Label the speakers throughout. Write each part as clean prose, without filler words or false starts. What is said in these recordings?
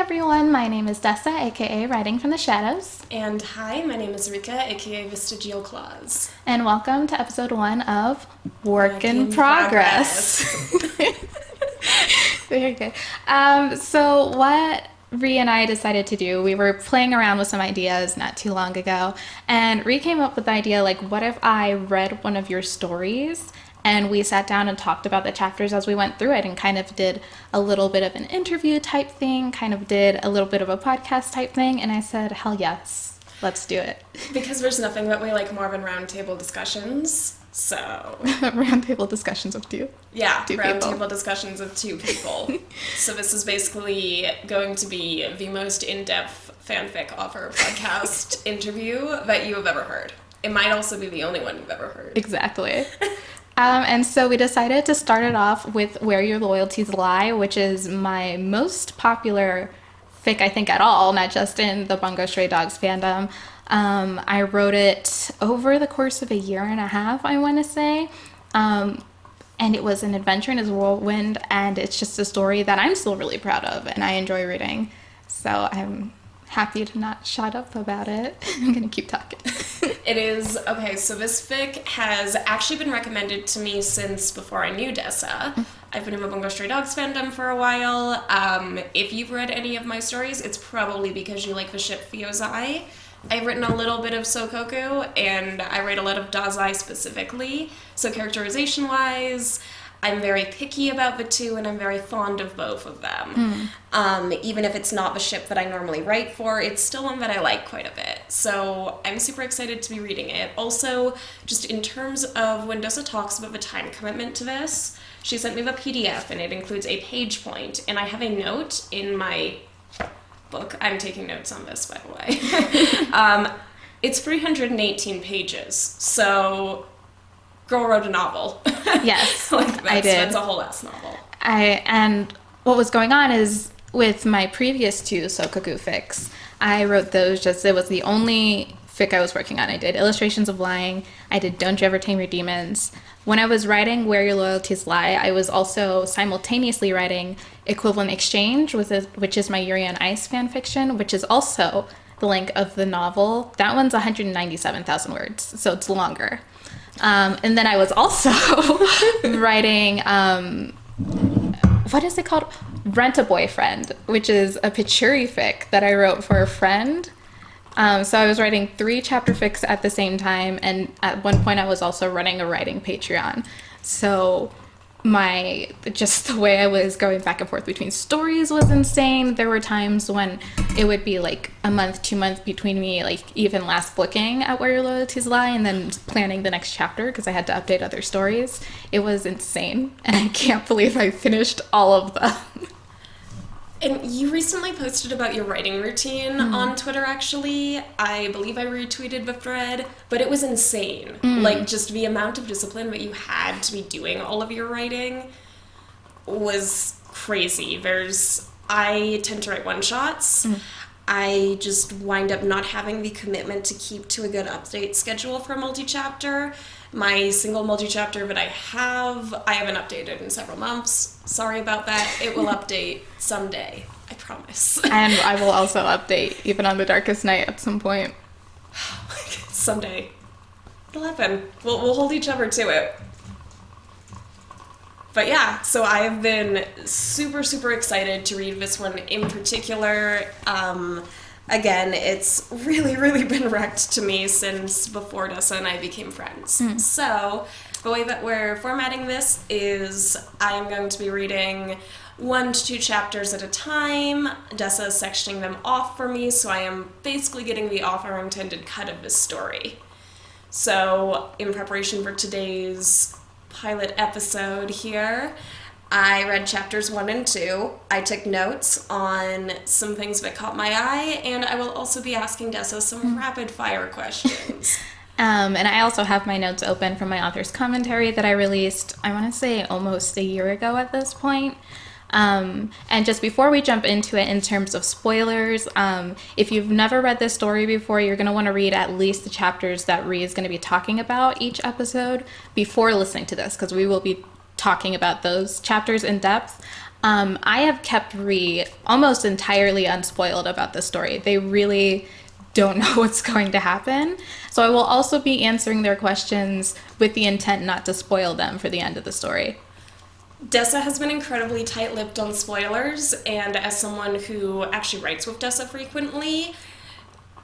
Speaker 1: everyone, my name is Dessa, aka Writing from the Shadows.
Speaker 2: And hi, my name is Rika, aka Vestigial Claws.
Speaker 1: And welcome to episode 1 of Work in Progress. Very good. So what Ree and I decided to do, we were playing around with some ideas not too long ago, and Ree came up with the idea, like, what if I read one of your stories? And we sat down and talked about the chapters as we went through it and kind of did a little bit of an interview type thing, kind of did a little bit of a podcast type thing. And I said, hell yes, let's do it.
Speaker 2: Because there's nothing that we like more than roundtable discussions. So.
Speaker 1: Roundtable discussions of two.
Speaker 2: Yeah,
Speaker 1: roundtable
Speaker 2: discussions of two people. So this is basically going to be the most in-depth fanfic author podcast interview that you have ever heard. It might also be the only one you've ever heard.
Speaker 1: Exactly. And so we decided to start it off with Where Your Loyalties Lie, which is my most popular fic, I think, at all, not just in the Bungo Stray Dogs fandom. I wrote it over the course of a year and a half, I want to say. And it was an adventure in his whirlwind, and it's just a story that I'm still really proud of and I enjoy reading. So I'm happy to not shut up about it. I'm going to keep talking.
Speaker 2: It is, okay, so this fic has actually been recommended to me since before I knew Dessa. I've been in the Bungo Stray Dogs fandom for a while. If you've read any of my stories, it's probably because you like the ship Theozai. I've written a little bit of Sokoku, and I write a lot of Dazai specifically. So characterization-wise, I'm very picky about the two, and I'm very fond of both of them. Even if it's not the ship that I normally write for, it's still one that I like quite a bit. So I'm super excited to be reading it. Also, just in terms of when Dessa talks about the time commitment to this, she sent me the PDF, and it includes a page point, and I have a note in my book. I'm taking notes on this, by the way. It's 318 pages, so girl wrote a novel.
Speaker 1: Yes,
Speaker 2: I did. That's a whole ass novel.
Speaker 1: And what was going on is with my previous two Sokoku fics, I wrote those it was the only fic I was working on. I did Illustrations of Lying. I did Don't You Ever Tame Your Demons. When I was writing Where Your Loyalties Lie, I was also simultaneously writing Equivalent Exchange, which is my Yuri on Ice fan fiction, which is also the length of the novel. That one's 197,000 words, so it's longer. And then I was also writing, what is it called? Rent a Boyfriend, which is a Pichuri fic that I wrote for a friend. So I was writing 3 chapter fics at the same time, and at one point I was also running a writing Patreon. So just the way I was going back and forth between stories was insane. There were times when it would be like a month, 2 months between me, like even last looking at Where Your Loyalties Lie and then planning the next chapter because I had to update other stories. It was insane, and I can't believe I finished all of them.
Speaker 2: And you recently posted about your writing routine on Twitter, actually. I believe I retweeted the thread, but it was insane. Like, just the amount of discipline that you had to be doing all of your writing was crazy. I tend to write one-shots. I just wind up not having the commitment to keep to a good update schedule for a multi-chapter. My single multi-chapter that I haven't updated in several months. Sorry about that. It will update someday. I promise.
Speaker 1: And I will also update even on the darkest night at some point.
Speaker 2: Someday. It'll happen. We'll hold each other to it. But yeah, so I have been super, super excited to read this one in particular. Again, it's really, really been wrecked to me since before Dessa and I became friends. So the way that we're formatting this is I am going to be reading 1 to 2 chapters at a time. Dessa is sectioning them off for me, so I am basically getting the author-intended cut of this story. So in preparation for today's pilot episode here, I read chapters 1 and 2. I took notes on some things that caught my eye, and I will also be asking Dessa some rapid-fire questions.
Speaker 1: And I also have my notes open from my author's commentary that I released, I want to say, almost a year ago at this point. And just before we jump into it in terms of spoilers, if you've never read this story before, you're going to want to read at least the chapters that Ree is going to be talking about each episode before listening to this, because we will be talking about those chapters in depth. I have kept almost entirely unspoiled about the story. They really don't know what's going to happen. So I will also be answering their questions with the intent not to spoil them for the end of the story.
Speaker 2: Dessa has been incredibly tight-lipped on spoilers, and as someone who actually writes with Dessa frequently,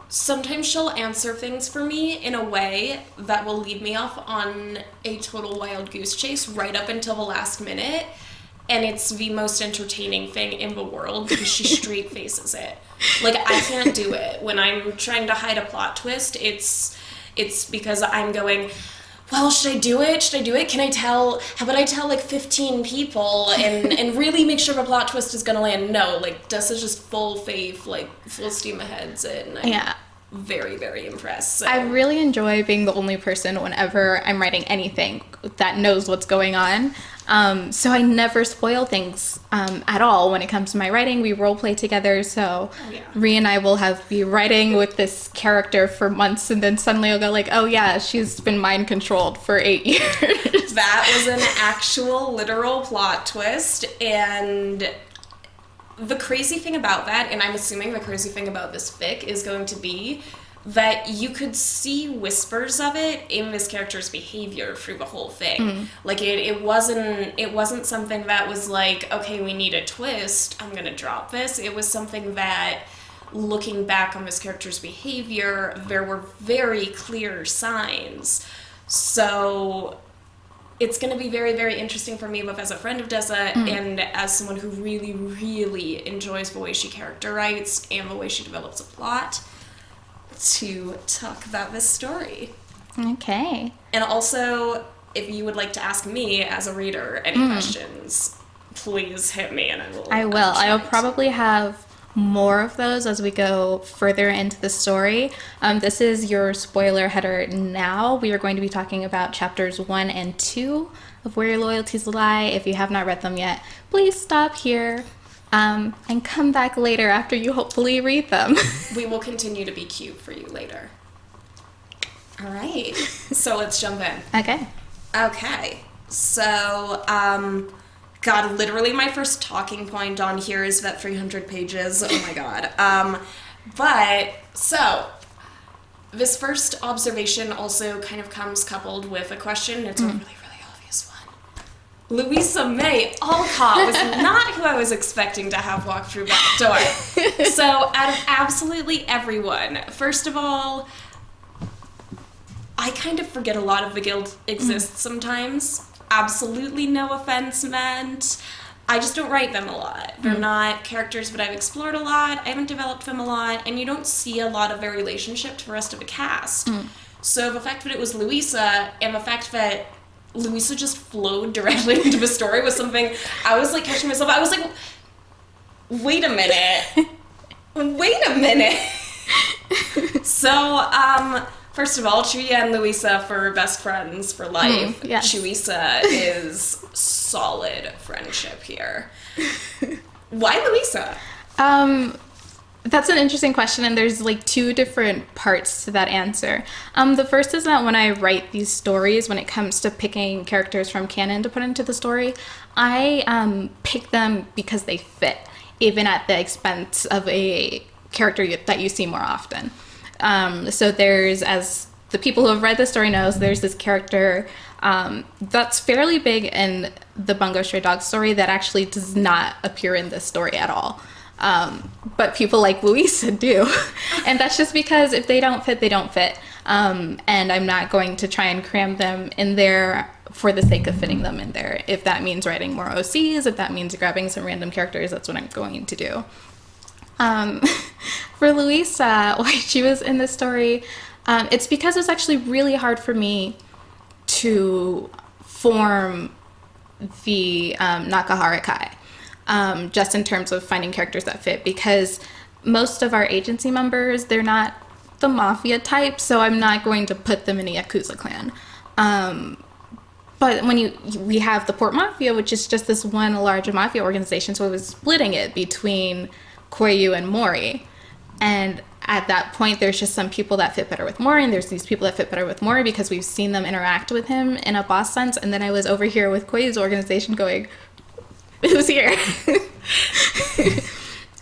Speaker 2: sometimes she'll answer things for me in a way that will lead me off on a total wild goose chase right up until the last minute, and it's the most entertaining thing in the world because she straight faces it. Like, I can't do it. When I'm trying to hide a plot twist, it's because I'm going, well, should I do it? How about I tell like 15 people and really make sure the plot twist is gonna land? No, like, Dessa's just full faith, like, full steam ahead, and I'm very, very impressed. So.
Speaker 1: I really enjoy being the only person whenever I'm writing anything that knows what's going on. So I never spoil things at all when it comes to my writing. We role play together, so Rhea and I will be writing with this character for months, and then suddenly I'll go like, oh yeah, she's been mind controlled for 8 years.
Speaker 2: That was an actual literal plot twist, and the crazy thing about that, and I'm assuming the crazy thing about this fic, is going to be that you could see whispers of it in this character's behavior through the whole thing. Like, it wasn't something that was like, okay, we need a twist, I'm gonna drop this. It was something that, looking back on this character's behavior, there were very clear signs. So it's going to be very, very interesting for me, both as a friend of Dessa and as someone who really, really enjoys the way she character writes and the way she develops a plot, to talk about this story.
Speaker 1: Okay.
Speaker 2: And also, if you would like to ask me as a reader any questions, please hit me and I will.
Speaker 1: I'll probably have more of those as we go further into the story. This is your spoiler header now. We are going to be talking about chapters 1 and 2 of Where Your Loyalties Lie. If you have not read them yet, please stop here and come back later after you hopefully read them.
Speaker 2: We will continue to be cute for you later. All right, so let's jump in. Okay, so God, literally my first talking point on here is that 300 pages. Oh my God. But, so, this first observation also kind of comes coupled with a question. It's a really, really obvious one. Louisa May Alcott was not who I was expecting to have walk through that door. So, out of absolutely everyone, first of all, I kind of forget a lot of the guild exists sometimes. Absolutely no offense meant. I just don't write them a lot. They're not characters that I've explored a lot. I haven't developed them a lot, and you don't see a lot of their relationship to the rest of the cast. So the fact that it was Louisa, and the fact that Louisa just flowed directly into the story was something I was like catching myself. I was like, wait a minute. So, first of all, Chuya and Louisa for best friends for life.
Speaker 1: Yes.
Speaker 2: Chuisa is solid friendship here. Why Louisa?
Speaker 1: That's an interesting question, and there's like 2 different parts to that answer. The first is that when I write these stories, when it comes to picking characters from canon to put into the story, I pick them because they fit, even at the expense of a character that you see more often. So there's, as the people who have read the story knows, there's this character that's fairly big in the Bungo Stray Dogs story that actually does not appear in this story at all. But people like Louisa do. And that's just because if they don't fit, they don't fit. And I'm not going to try and cram them in there for the sake of fitting them in there. If that means writing more OCs, if that means grabbing some random characters, that's what I'm going to do. For Louisa, why she was in this story, it's because it's actually really hard for me to form the Nakahara Kai, just in terms of finding characters that fit, because most of our agency members, they're not the Mafia type, so I'm not going to put them in a Yakuza clan. But when we have the Port Mafia, which is just this one large Mafia organization, so I was splitting it between Koyo and Mori. And at that point, there's just some people that fit better with Mori, and there's these people that fit better with Mori because we've seen them interact with him in a boss sense. And then I was over here with Koyo's organization going, who's here?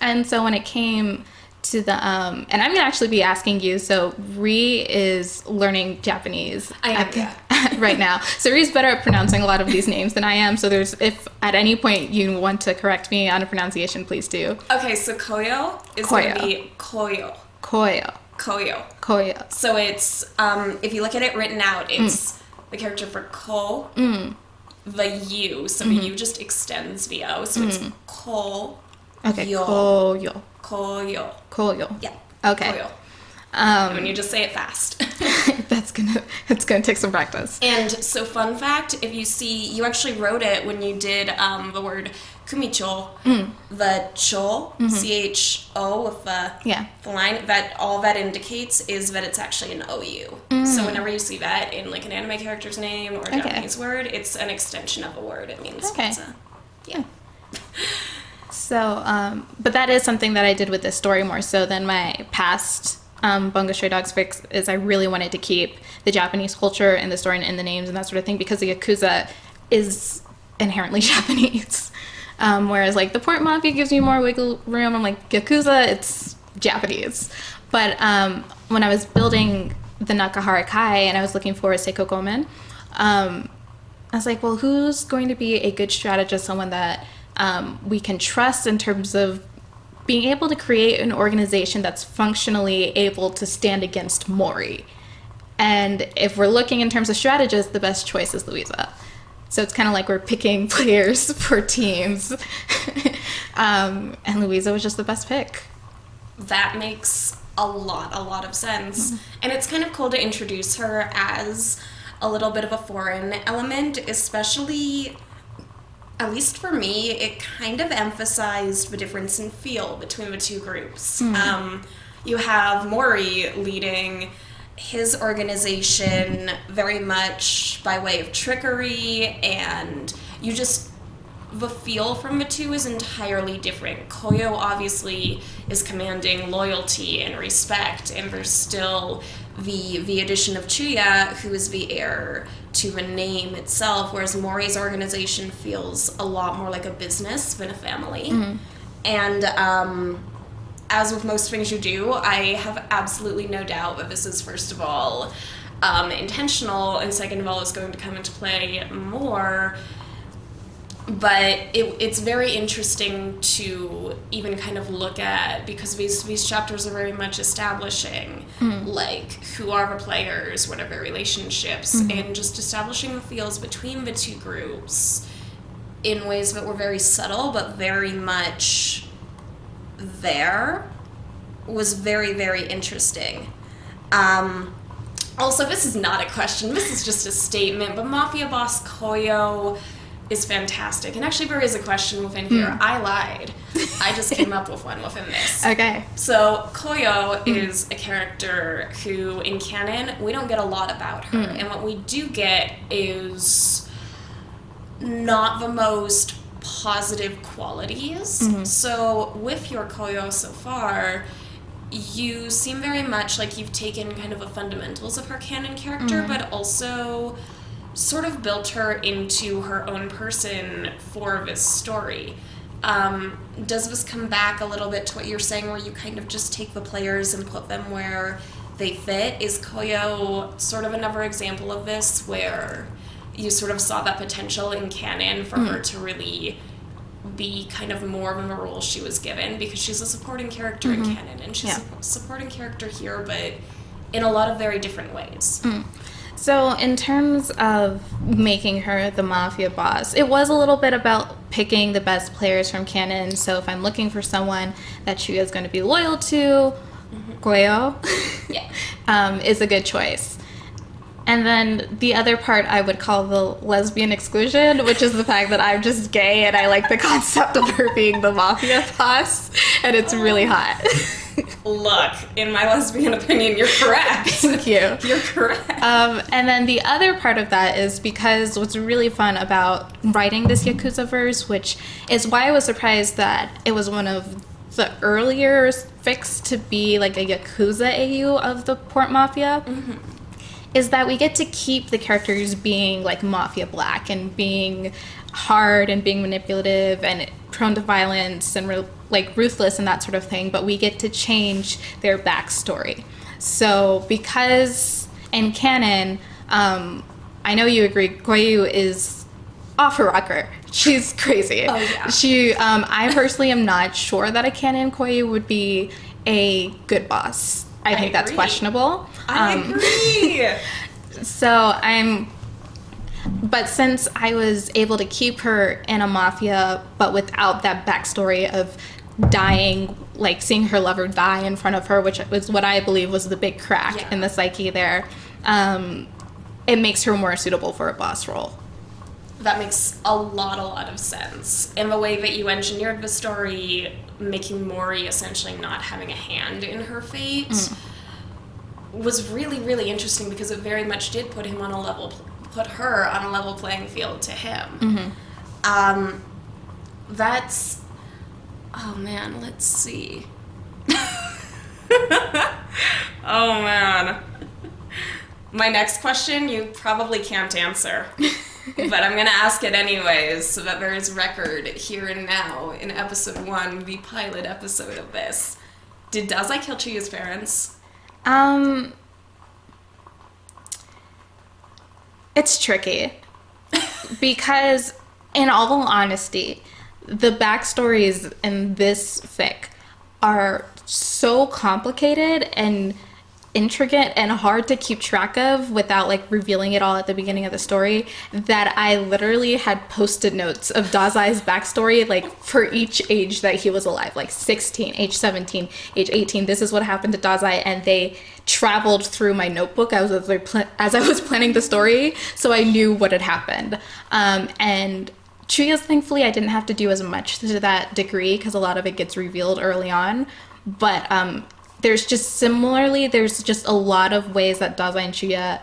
Speaker 1: And so when it came to the and I'm gonna actually be asking you, so Ri is learning Japanese right now, so Ri's better at pronouncing a lot of these names than I am, so if at any point you want to correct me on a pronunciation, please do.
Speaker 2: Okay, so Koyo is going to be Koyo.
Speaker 1: Koyo.
Speaker 2: So it's if you look at it written out, it's the character for ko, the u, so the u just extends the o, so it's ko.
Speaker 1: Okay,
Speaker 2: Koyo.
Speaker 1: Koyo.
Speaker 2: Yeah.
Speaker 1: Okay.
Speaker 2: Koyo. And when you just say it fast.
Speaker 1: It's gonna take some practice.
Speaker 2: And so, fun fact: if you see, you actually wrote it when you did the word kumicho, the cho, CHO with the line. That all that indicates is that it's actually an OU. So whenever you see that in like an anime character's name or a Japanese word, it's an extension of a word. It means pizza. Yeah.
Speaker 1: So, but that is something that I did with this story more so than my past Bungo Stray Dogs fics, is I really wanted to keep the Japanese culture in the story and in the names and that sort of thing, because the Yakuza is inherently Japanese. Whereas like the Port Mafia gives you more wiggle room. I'm like, Yakuza, it's Japanese. But when I was building the Nakahara Kai and I was looking for a Seiko Gomen, I was like, well, who's going to be a good strategist, someone that we can trust in terms of being able to create an organization that's functionally able to stand against Mori. And if we're looking in terms of strategists, the best choice is Louisa. So it's kind of like we're picking players for teams. And Louisa was just the best pick.
Speaker 2: That makes a lot of sense. And it's kind of cool to introduce her as a little bit of a foreign element, especially, at least for me, it kind of emphasized the difference in feel between the two groups. You have Mori leading his organization very much by way of trickery, and the feel from the two is entirely different. Koyo obviously is commanding loyalty and respect, and there's still the addition of Chuya, who is the heir to the name itself, whereas Mori's organization feels a lot more like a business than a family. And as with most things you do, I have absolutely no doubt that this is, first of all, intentional, and second of all, is going to come into play more. But it's very interesting to even kind of look at, because these chapters are very much establishing, like, who are the players, what are their relationships, and just establishing the feels between the two groups in ways that were very subtle, but very much there, was very, very interesting. Also, this is not a question, this is just a statement, but Mafia boss Koyo is fantastic. And actually, there is a question within here. I lied. I just came up with one within this.
Speaker 1: Okay.
Speaker 2: So, Koyo is a character who, in canon, we don't get a lot about her. And what we do get is not the most positive qualities. So, with your Koyo so far, you seem very much like you've taken kind of the fundamentals of her canon character, but also sort of built her into her own person for this story. Does this come back a little bit to what you're saying, where you kind of just take the players and put them where they fit? Is Koyo sort of another example of this, where you sort of saw that potential in canon for her to really be kind of more than the role she was given? Because she's a supporting character in canon, and she's a supporting character here, but in a lot of very different ways.
Speaker 1: So in terms of making her the Mafia boss, it was a little bit about picking the best players from canon. So if I'm looking for someone that Chuya is going to be loyal to, Koyo is a good choice. And then the other part I would call the lesbian exclusion, which is the fact that I'm just gay and I like the concept of her being the Mafia boss, and it's really hot.
Speaker 2: Look, in my lesbian opinion, you're correct.
Speaker 1: Thank you.
Speaker 2: You're correct.
Speaker 1: And then the other part of that is because what's really fun about writing this Yakuza verse, which is why I was surprised that it was one of the earlier fics to be like a Yakuza AU of the Port Mafia, is that we get to keep the characters being like Mafia Black and being hard and being manipulative and prone to violence and like ruthless and that sort of thing, but we get to change their backstory. So because in canon, I know you agree, Koyo is off her rocker. She's crazy.
Speaker 2: Oh, yeah.
Speaker 1: I personally am not sure that a canon Koyo would be a good boss. I think that's questionable.
Speaker 2: I agree.
Speaker 1: But since I was able to keep her in a mafia, but without that backstory of dying, like seeing her lover die in front of her, which was what I believe was the big crack in the psyche there, it makes her more suitable for a boss role.
Speaker 2: That makes a lot of sense. In the way that you engineered the story, making Mori essentially not having a hand in her fate was really, really interesting because it very much did put her on a level playing field to him. That's, oh man, let's see. Oh man. My next question you probably can't answer. But I'm going to ask it anyways so that there is record here and now in episode 1, the pilot episode of this. Did Dazai kill Chuya's parents?
Speaker 1: It's tricky. Because, in all honesty, the backstories in this fic are so complicated and intricate and hard to keep track of without like revealing it all at the beginning of the story that I literally had post-it notes of Dazai's backstory like for each age that he was alive, like 16, age 17, age 18. This is what happened to Dazai, and they traveled through my notebook as I was planning the story, so I knew what had happened. And Chuya's, thankfully, I didn't have to do as much to that degree because a lot of it gets revealed early on, but there's just a lot of ways that Dazai and Chuya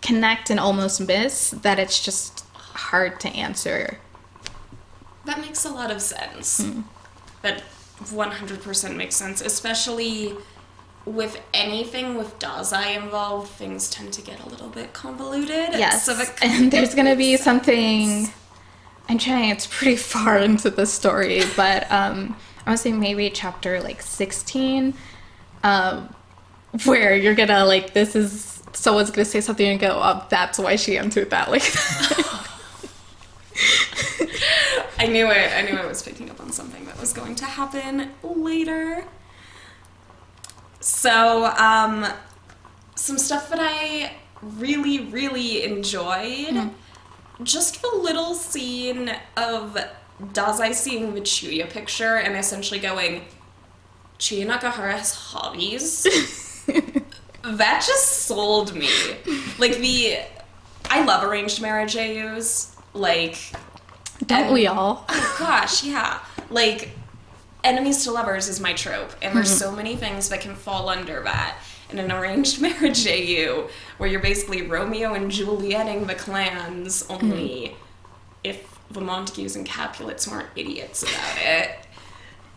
Speaker 1: connect and almost miss that it's just hard to answer.
Speaker 2: That makes a lot of sense. That 100% makes sense, especially with anything with Dazai involved, things tend to get a little bit convoluted.
Speaker 1: Yes, so and there's going to be something, it's pretty far into the story, but I would say maybe chapter like 16, where you're gonna like, someone's gonna say something and go, oh, that's why she answered that like that.
Speaker 2: I knew I was picking up on something that was going to happen later. So, some stuff that I really, really enjoyed, just the little scene of Dazai seeing the Chuya picture and essentially going, Chuya Nakahara has hobbies? That just sold me. Like, I love arranged marriage AUs. Like...
Speaker 1: Don't we all?
Speaker 2: Oh, gosh, yeah. Like, enemies to lovers is my trope, and there's so many things that can fall under that. In an arranged marriage AU, where you're basically Romeo and Julieting the clans, only if the Montagues and Capulets weren't idiots about it.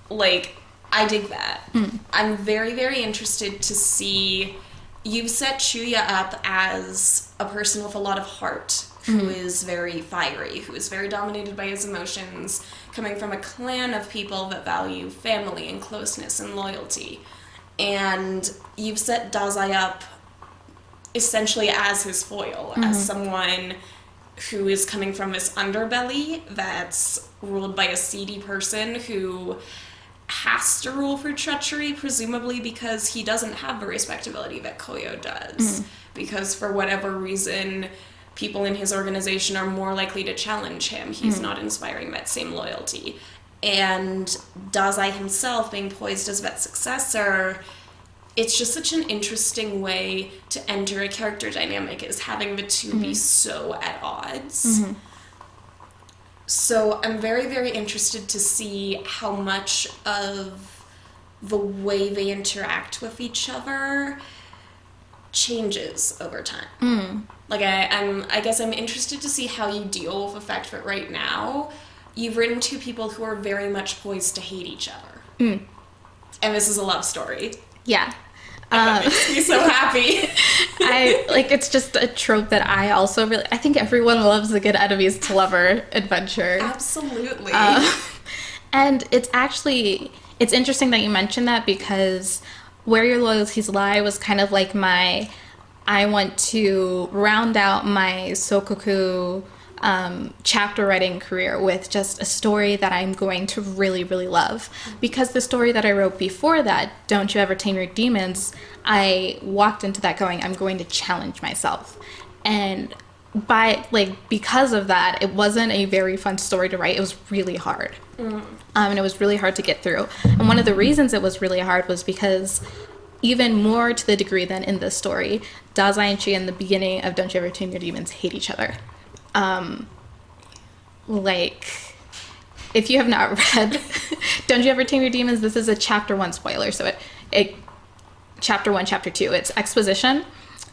Speaker 2: Like, I dig that. I'm very, very interested to see... You've set Chuya up as a person with a lot of heart, who is very fiery, who is very dominated by his emotions, coming from a clan of people that value family and closeness and loyalty. And you've set Dazai up essentially as his foil, as someone who is coming from this underbelly that's ruled by a seedy person who has to rule for treachery, presumably because he doesn't have the respectability that Koyo does. Because for whatever reason, people in his organization are more likely to challenge him. He's not inspiring that same loyalty. And Dazai himself being poised as that successor, it's just such an interesting way to enter a character dynamic, is having the two be so at odds. So I'm very, very interested to see how much of the way they interact with each other changes over time. Like, I guess I'm interested to see how you deal with the fact that right now you've written two people who are very much poised to hate each other. And this is a love story.
Speaker 1: Yeah.
Speaker 2: That makes me so happy.
Speaker 1: It's just a trope that I also really, I think everyone loves a good enemies to lover adventure.
Speaker 2: Absolutely.
Speaker 1: And it's interesting that you mentioned that, because Where Your Loyalties Lie was kind of like I want to round out my Sokoku chapter writing career with just a story that I'm going to really, really love. Because the story that I wrote before that, Don't You Ever Tame Your Demons, I walked into that going, I'm going to challenge myself. And because of that, it wasn't a very fun story to write. It was really hard. And it was really hard to get through. And one of the reasons it was really hard was because, even more to the degree than in this story, Dazai and Chi in the beginning of Don't You Ever Tame Your Demons hate each other. If you have not read Don't You Ever Tame Your Demons, this is a chapter 1 spoiler. So it chapter 1, chapter 2, it's exposition.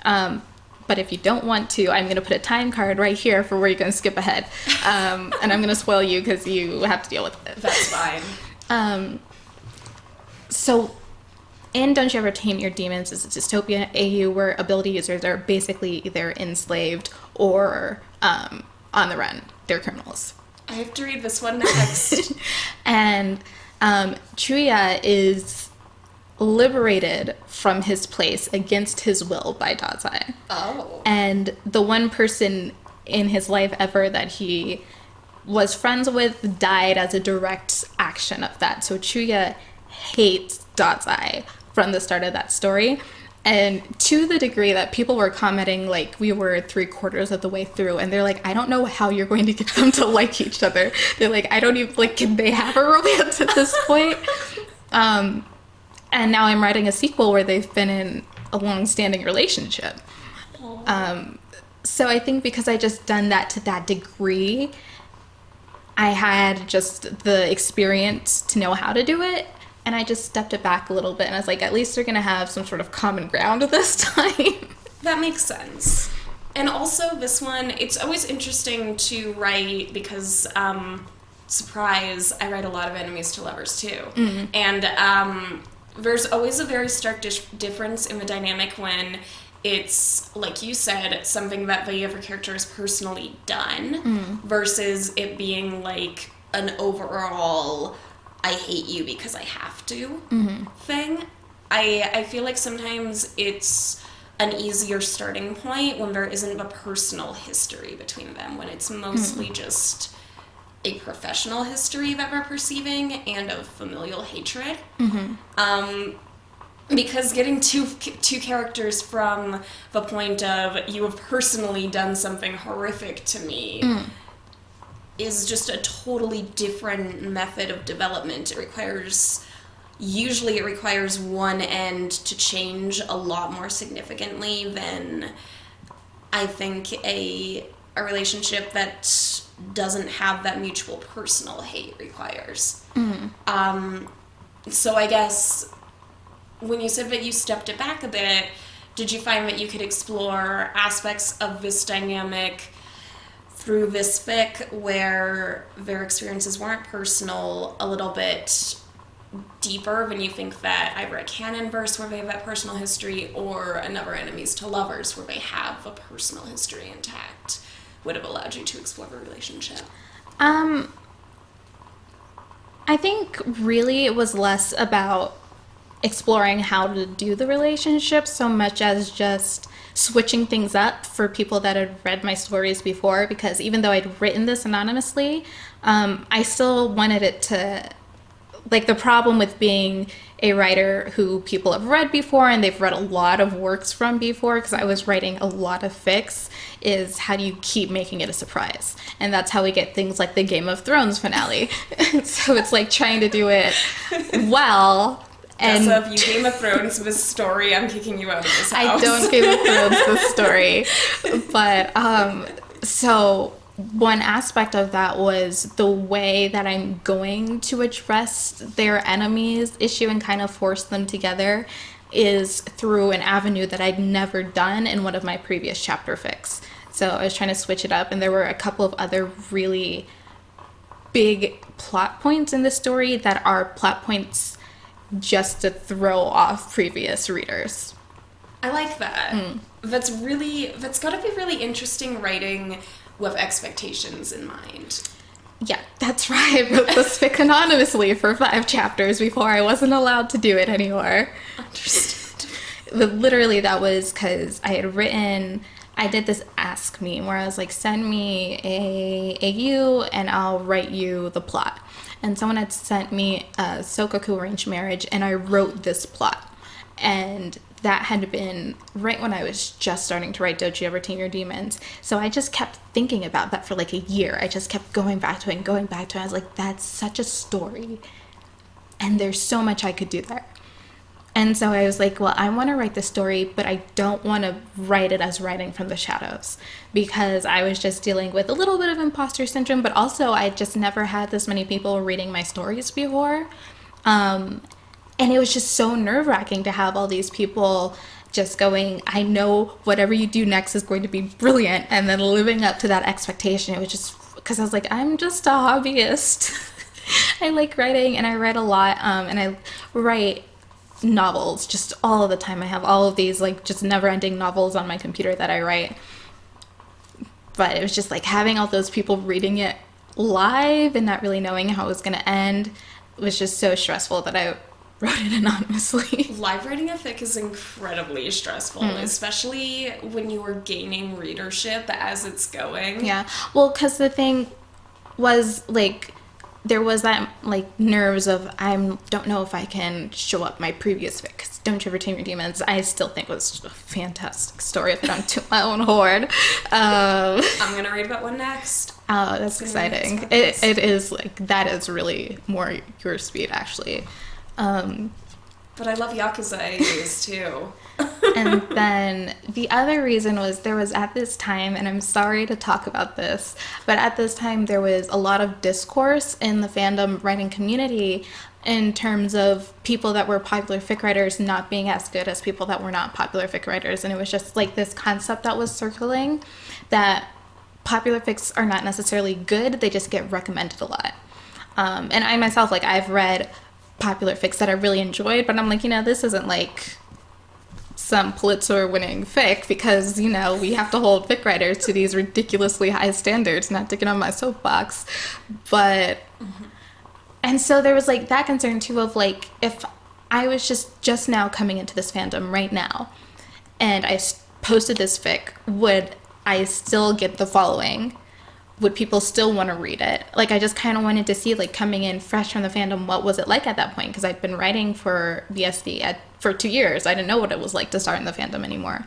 Speaker 1: But if you don't want to, I'm going to put a time card right here for where you're going to skip ahead. And I'm going to spoil you because you have to deal with it.
Speaker 2: That's fine.
Speaker 1: So in Don't You Ever Tame Your Demons is a dystopian AU where ability users are basically either enslaved or on the run. They're criminals.
Speaker 2: I have to read this one next.
Speaker 1: And Chuya is liberated from his place against his will by Dazai.
Speaker 2: Oh.
Speaker 1: And the one person in his life ever that he was friends with died as a direct action of that. So Chuya hates Dazai from the start of that story. And to the degree that people were commenting, we were 3/4 of the way through, and they're like, I don't know how you're going to get them to like each other. They're like, I don't even, can they have a romance at this point? And now I'm writing a sequel where they've been in a long-standing relationship. So I think because I just done that to that degree, I had just the experience to know how to do it. And I just stepped it back a little bit. And I was like, at least they're going to have some sort of common ground this time.
Speaker 2: That makes sense. And also this one, it's always interesting to write because, surprise, I write a lot of enemies to lovers too. Mm-hmm. And there's always a very stark difference in the dynamic when it's, like you said, something that the other character has personally done versus it being like an overall I hate you because I have to thing. I feel like sometimes it's an easier starting point when there isn't a personal history between them, when it's mostly just a professional history that we're perceiving and of familial hatred. Because getting two characters from the point of you have personally done something horrific to me is just a totally different method of development. Usually it requires one end to change a lot more significantly than I think a relationship that doesn't have that mutual personal hate requires. So I guess when you said that you stepped it back a bit, did you find that you could explore aspects of this dynamic through this fic where their experiences weren't personal a little bit deeper when you think that either a canon verse where they have that personal history or another enemies to lovers where they have a personal history intact would have allowed you to explore the relationship?
Speaker 1: I think really it was less about exploring how to do the relationship so much as just switching things up for people that had read my stories before, because even though I'd written this anonymously, I still wanted it to, the problem with being a writer who people have read before and they've read a lot of works from before, because I was writing a lot of fics, is how do you keep making it a surprise? And that's how we get things like the Game of Thrones finale. So it's like trying to do it well.
Speaker 2: And so if you Game of Thrones this story, I'm kicking you out of this house.
Speaker 1: I don't Game of Thrones this story. But, so one aspect of that was the way that I'm going to address their enemies issue and kind of force them together is through an avenue that I'd never done in one of my previous chapter fics. So I was trying to switch it up, and there were a couple of other really big plot points in the story that are plot points just to throw off previous readers.
Speaker 2: I like that. That's gotta be really interesting writing with expectations in mind.
Speaker 1: Yeah, that's right. I wrote this fic anonymously for 5 chapters before I wasn't allowed to do it anymore.
Speaker 2: Understand.
Speaker 1: But literally that was because I did this ask me where I was like, send me a AU and I'll write you the plot. And someone had sent me a Sokoku arranged marriage, and I wrote this plot. And that had been right when I was just starting to write Don't You Ever Tame Your Demons. So I just kept thinking about that for like a year. I just kept going back to it and going back to it. I was like, that's such a story. And there's so much I could do there. And so I was like, well, I want to write the story, but I don't want to write it as writing from the shadows, because I was just dealing with a little bit of imposter syndrome, but also I just never had this many people reading my stories before. And it was just so nerve-wracking to have all these people just going, I know whatever you do next is going to be brilliant, and then living up to that expectation. It was just, because I was like, I'm just a hobbyist. I like writing, and I write a lot, and I write novels just all of the time. I have all of these like just never-ending novels on my computer that I write. But it was just like having all those people reading it live and not really knowing how it was going to end was just so stressful that I wrote it anonymously.
Speaker 2: Live writing a fic is incredibly stressful, especially when you are gaining readership as it's going.
Speaker 1: Yeah. Well, because the thing was like, there was that like nerves of don't know if I can show up my previous fic. 'Cause Don't You Ever Tame Your Demons, I still think was a fantastic story if I don't toot my own horn.
Speaker 2: I'm gonna read about one next.
Speaker 1: Oh, that's exciting. It is like, that is really more your speed actually.
Speaker 2: But I love Yakuza AUs too.
Speaker 1: And then the other reason was there was at this time, and I'm sorry to talk about this, but at this time there was a lot of discourse in the fandom writing community in terms of people that were popular fic writers not being as good as people that were not popular fic writers. And it was just like this concept that was circling that popular fics are not necessarily good, they just get recommended a lot. And I myself, like, I've read popular fics that I really enjoyed, but I'm like, this isn't like some Pulitzer winning fic, because we have to hold fic writers to these ridiculously high standards. Not to get on my soapbox, but and so there was like that concern too of like, if I was just now coming into this fandom right now and I posted this fic, would I still get the following? Would people still want to read it? Like, I just kind of wanted to see, like, coming in fresh from the fandom, what was it like at that point? Because I'd been writing for BSD for 2 years. I didn't know what it was like to start in the fandom anymore.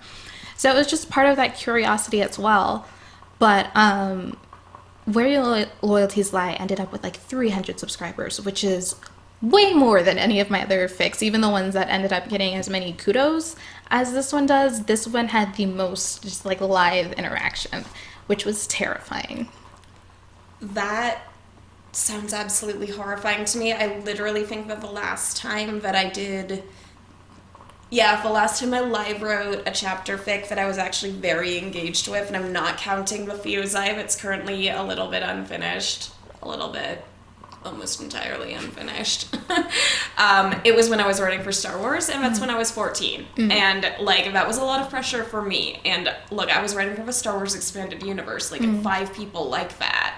Speaker 1: So it was just part of that curiosity as well. But Where Your Loyalties Lie ended up with, like, 300 subscribers, which is way more than any of my other fics, even the ones that ended up getting as many kudos as this one does. This one had the most, just, like, live interaction, which was terrifying.
Speaker 2: That sounds absolutely horrifying to me. I literally think that the last time I live wrote a chapter fic that I was actually very engaged with, and I'm not counting the views it's currently a little bit unfinished. Almost entirely unfinished. It was when I was writing for Star Wars, and that's when I was 14. And, like, that was a lot of pressure for me. And, look, I was writing for the Star Wars Expanded Universe, like, 5 people like that.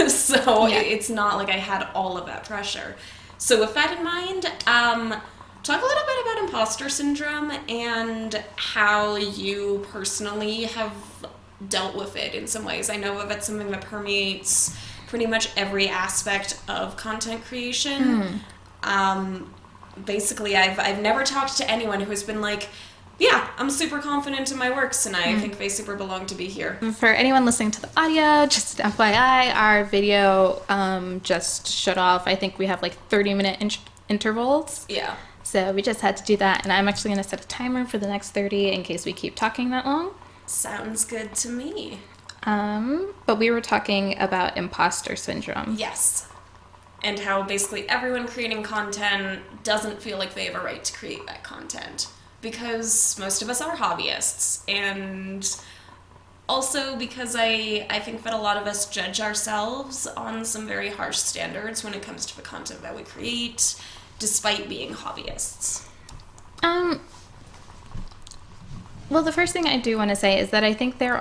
Speaker 2: So it's not like I had all of that pressure. So with that in mind, talk a little bit about imposter syndrome and how you personally have dealt with it in some ways. I know that's something that permeates pretty much every aspect of content creation. Basically, I've never talked to anyone who has been like, yeah, I'm super confident in my works, and I think they super belong to be here.
Speaker 1: For anyone listening to the audio, just FYI, our video just shut off. I think we have like 30-minute intervals.
Speaker 2: Yeah.
Speaker 1: So we just had to do that, and I'm actually going to set a timer for the next 30 in case we keep talking that long.
Speaker 2: Sounds good to me.
Speaker 1: But we were talking about imposter syndrome.
Speaker 2: Yes. And how basically everyone creating content doesn't feel like they have a right to create that content. Because most of us are hobbyists. And also because I think that a lot of us judge ourselves on some very harsh standards when it comes to the content that we create. despite being hobbyists?
Speaker 1: Well, the first thing I do want to say is that I think there's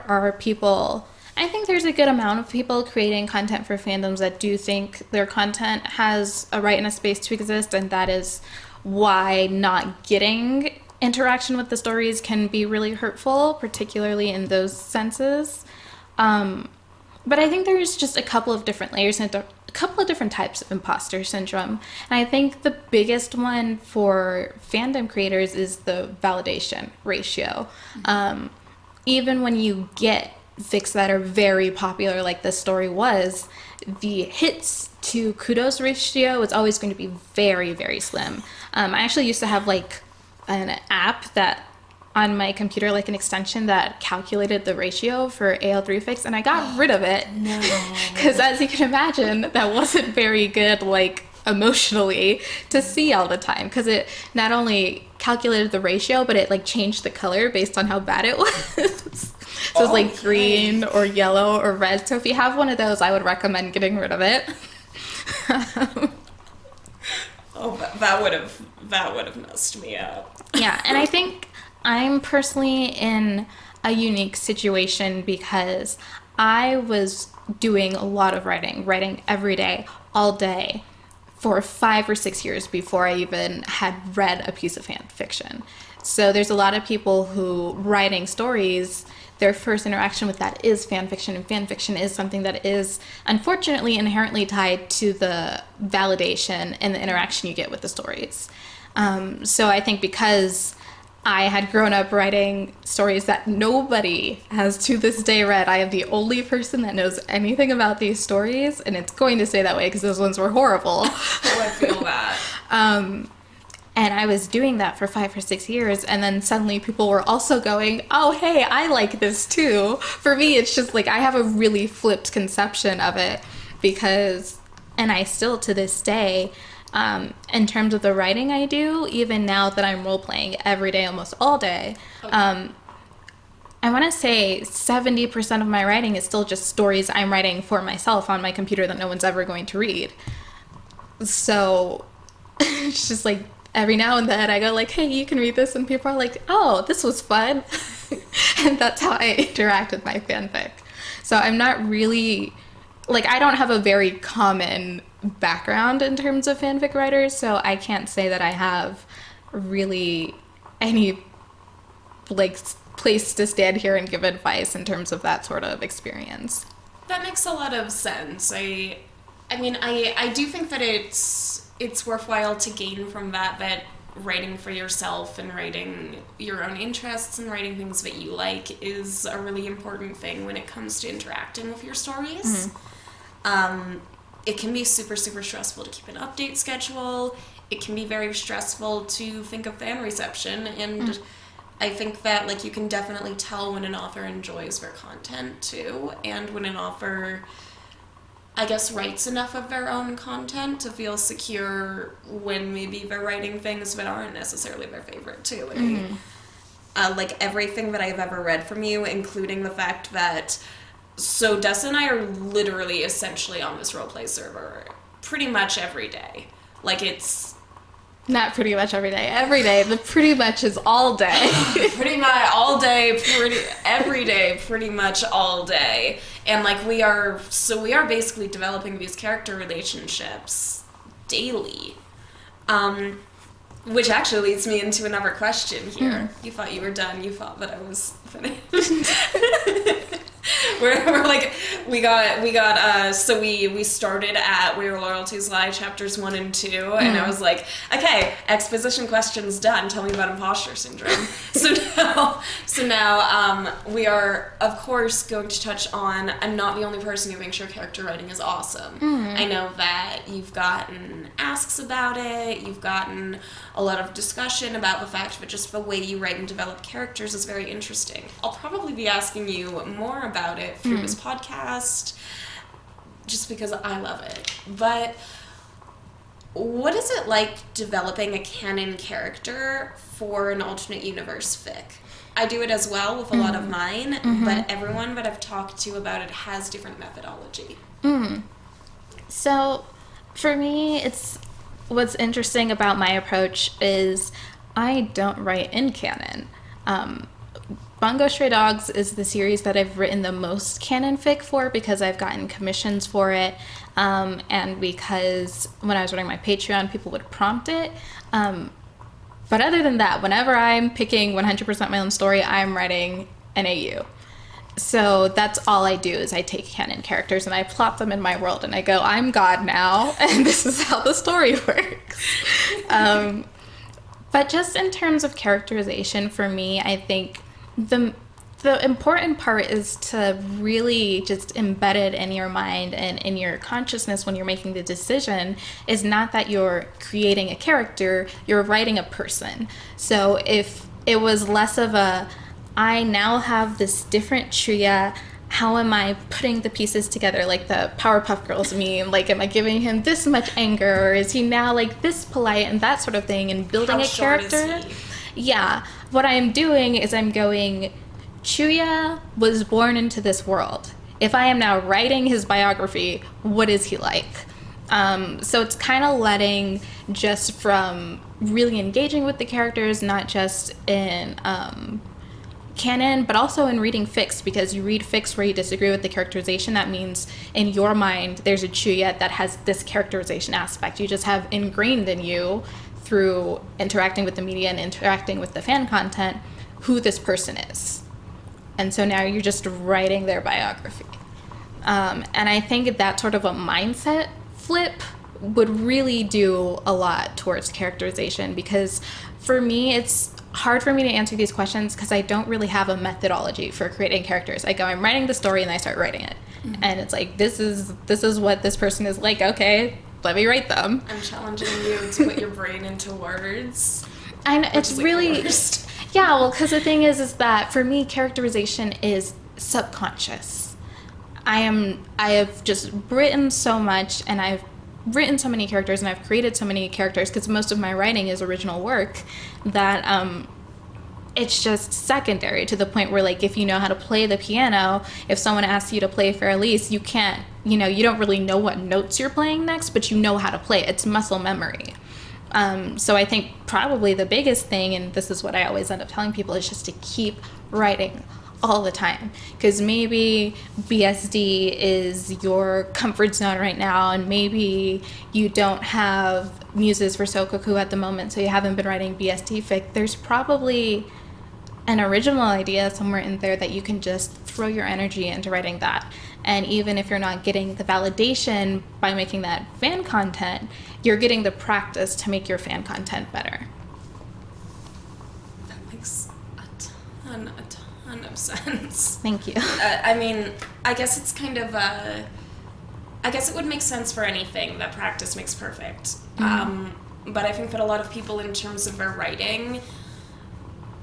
Speaker 1: a good amount of people creating content for fandoms that do think their content has a right and a space to exist, and that is why not getting interaction with the stories can be really hurtful, particularly in those senses. But I think there's just a couple of different layers and a couple of different types of imposter syndrome. And I think the biggest one for fandom creators is the validation ratio. Even when you get fics that are very popular, like this story was, the hits to kudos ratio is always going to be very, very slim. I actually used to have like an app that on my computer, like an extension that calculated the ratio for AL3 fics, and I got rid of it.
Speaker 2: No.
Speaker 1: Because as you can imagine, that wasn't very good, like, emotionally to see all the time. Because it not only calculated the ratio, but it, like, changed the color based on how bad it was. So it's like green or yellow or red. So if you have one of those, I would recommend getting rid of it.
Speaker 2: That would have messed me up.
Speaker 1: Yeah, and I think I'm personally in a unique situation because I was doing a lot of writing every day, all day, for 5 or 6 years before I even had read a piece of fan fiction. So there's a lot of people who writing stories, their first interaction with that is fan fiction, and fan fiction is something that is unfortunately inherently tied to the validation and the interaction you get with the stories. So I think because I had grown up writing stories that nobody has to this day read, I am the only person that knows anything about these stories, and it's going to stay that way because those ones were horrible.
Speaker 2: Oh, I feel that.
Speaker 1: And I was doing that for 5 or 6 years, and then suddenly people were also going, oh, hey, I like this too. For me, it's just like I have a really flipped conception of it because, and I still to this day, in terms of the writing I do, even now that I'm role-playing every day, almost all day, I want to say 70% of my writing is still just stories I'm writing for myself on my computer that no one's ever going to read. So it's just like every now and then I go like, hey, you can read this, and people are like, oh, this was fun. And that's how I interact with my fanfic. So I'm not really, like, I don't have a very common background in terms of fanfic writers, so I can't say that I have really any, like, place to stand here and give advice in terms of that sort of experience.
Speaker 2: That makes a lot of sense. I mean, I do think that it's worthwhile to gain from that writing for yourself and writing your own interests and writing things that you like is a really important thing when it comes to interacting with your stories. Mm-hmm. It can be super, super stressful to keep an update schedule. It can be very stressful to think of fan reception, and I think that, like, you can definitely tell when an author enjoys their content too, and when an author, I guess, writes enough of their own content to feel secure when maybe they're writing things that aren't necessarily their favorite too. Like everything that I've ever read from you, including the fact that, so Dessa and I are literally essentially on this roleplay server pretty much every day. Like, it's
Speaker 1: not pretty much every day. Every day. The pretty much is all day.
Speaker 2: Pretty much all day, every day, pretty much all day. And, like, we are basically developing these character relationships daily. Which actually leads me into another question here. You thought you were done. You thought that I was finished. We're like, so we started at We Were Loyalties Lie chapters 1 and 2, and I was like, okay, exposition questions done, tell me about imposter syndrome. So now we are, of course, going to touch on, I'm not the only person who thinks your character writing is awesome. I know that you've gotten asks about it, you've gotten a lot of discussion about the fact that just the way you write and develop characters is very interesting. I'll probably be asking you more about it through this podcast, just because I love it. But what is it like developing a canon character for an alternate universe fic? I do it as well with a lot of mine, but everyone that I've talked to about it has different methodology.
Speaker 1: So for me, it's what's interesting about my approach is I don't write in canon. Bungo Stray Dogs is the series that I've written the most canon fic for because I've gotten commissions for it, and because when I was running my Patreon, people would prompt it. But other than that, whenever I'm picking 100% my own story, I'm writing an AU. So that's all I do is I take canon characters and I plot them in my world and I go, I'm God now, and this is how the story works. But just in terms of characterization, for me, I think the important part is to really just embed it in your mind and in your consciousness when you're making the decision is not that you're creating a character, you're writing a person. So if it was less of a, I now have this different Chuya, how am I putting the pieces together, like the Powerpuff Girls meme, like am I giving him this much anger, or is he now like this polite and that sort of thing, and building
Speaker 2: How
Speaker 1: a
Speaker 2: short
Speaker 1: character.
Speaker 2: is he?
Speaker 1: Yeah, what I'm doing is I'm going, Chuya was born into this world. If I am now writing his biography, what is he like? So it's kind of letting just from really engaging with the characters, not just in canon, but also in reading fics, because you read fics where you disagree with the characterization. That means in your mind, there's a Chuya that has this characterization aspect. You just have ingrained in you through interacting with the media and interacting with the fan content who this person is. And so now you're just writing their biography. And I think that sort of a mindset flip would really do a lot towards characterization, because for me, it's hard for me to answer these questions because I don't really have a methodology for creating characters. I go, I'm writing the story and I start writing it. Mm-hmm. And it's like, this is what this person is like. Okay, let me write them.
Speaker 2: I'm challenging you to put your brain into words.
Speaker 1: And it's really, yeah, well, because the thing is that for me, characterization is subconscious. I have just written so much, and I've written so many characters, and I've created so many characters, because most of my writing is original work, that it's just secondary to the point where, like, if you know how to play the piano, if someone asks you to play Fair Elise, you can't, you don't really know what notes you're playing next, but you know how to play it. It's muscle memory. So I think probably the biggest thing, and this is what I always end up telling people, is just to keep writing all the time, because maybe BSD is your comfort zone right now, and maybe you don't have muses for Sokoku at the moment, so you haven't been writing BSD fic. There's probably an original idea somewhere in there that you can just throw your energy into writing that. And even if you're not getting the validation by making that fan content, you're getting the practice to make your fan content better.
Speaker 2: That makes a ton of sense.
Speaker 1: Thank you.
Speaker 2: I mean, I guess it's kind of I guess it would make sense for anything that practice makes perfect. Mm-hmm. But I think that a lot of people, in terms of their writing,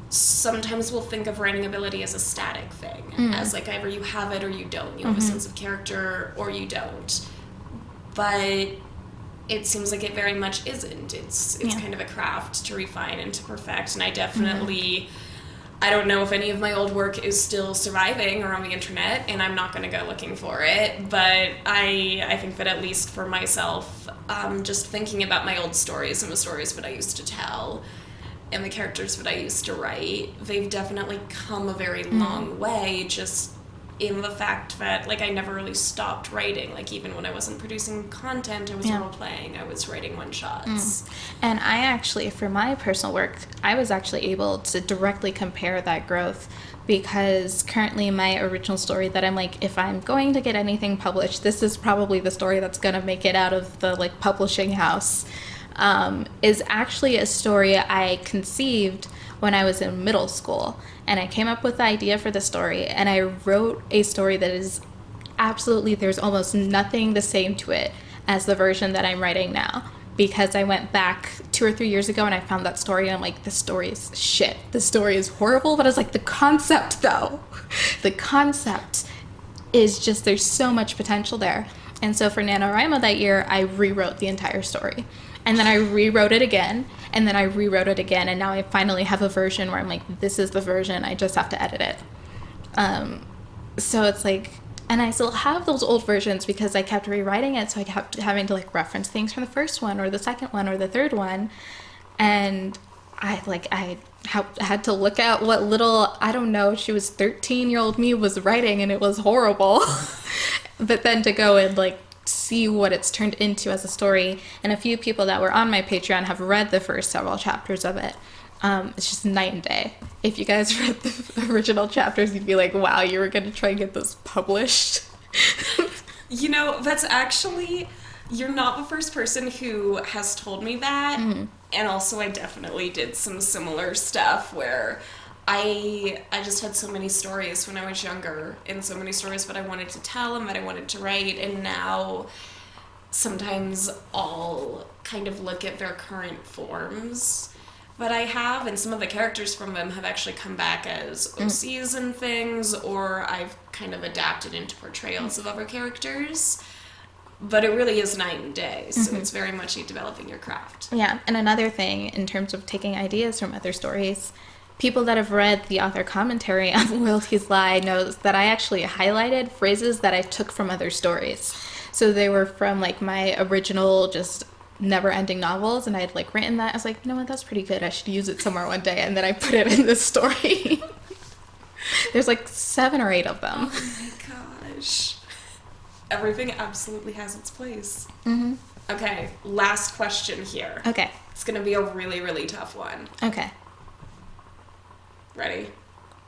Speaker 2: sometimes will think of writing ability as a static thing, as like either you have it or you don't. You have a sense of character or you don't. But it seems like it very much isn't. It's kind of a craft to refine and to perfect. And I definitely, I don't know if any of my old work is still surviving or on the internet, and I'm not going to go looking for it. But I think that at least for myself, just thinking about my old stories and the stories that I used to tell, and the characters that I used to write, they've definitely come a very long way, just in the fact that, like, I never really stopped writing. Like, even when I wasn't producing content, I was role-playing, I was writing one-shots.
Speaker 1: And I actually, for my personal work, I was actually able to directly compare that growth, because currently my original story that I'm like, if I'm going to get anything published, this is probably the story that's going to make it out of the, like, publishing house. Is actually a story I conceived when I was in middle school, and I came up with the idea for the story, and I wrote a story that is absolutely, there's almost nothing the same to it as the version that I'm writing now, because I went back 2 or 3 years ago and I found that story, and I'm like, this story is shit, this story is horrible, but I was like, the concept though, the concept is just, there's so much potential there. And so for NaNoWriMo that year, I rewrote the entire story. And then I rewrote it again, and then I rewrote it again, and now I finally have a version where I'm like, this is the version, I just have to edit it. So it's like, And I still have those old versions because I kept rewriting it, so I kept having to like reference things from the first one or the second one or the third one. And I had to look at what little, I don't know, she was 13-year-old me was writing, and it was horrible. But then to go and like see what it's turned into as a story, and a few people that were on my Patreon have read the first several chapters of it. It's just night and day. If you guys read the original chapters, you'd be like, wow, you were going to try and get this published.
Speaker 2: You know, that's actually, you're not the first person who has told me that. Mm-hmm. And also I definitely did some similar stuff where I just had so many stories when I was younger, and so many stories that I wanted to tell and that I wanted to write, and now sometimes I'll kind of look at their current forms that I have, and some of the characters from them have actually come back as OCs and things, or I've kind of adapted into portrayals of other characters. But it really is night and day, so it's very much you developing your craft.
Speaker 1: Yeah, and another thing in terms of taking ideas from other stories, people that have read the author commentary on Loyalties Lie knows that I actually highlighted phrases that I took from other stories. So they were from like my original just never-ending novels, and I had like written that. I was like, you know what, that's pretty good. I should use it somewhere one day, and then I put it in this story. There's like 7 or 8 of them.
Speaker 2: Oh my gosh. Everything absolutely has its place.
Speaker 1: Mm-hmm.
Speaker 2: Okay, last question here.
Speaker 1: Okay.
Speaker 2: It's gonna be a really, really tough one.
Speaker 1: Okay.
Speaker 2: Ready?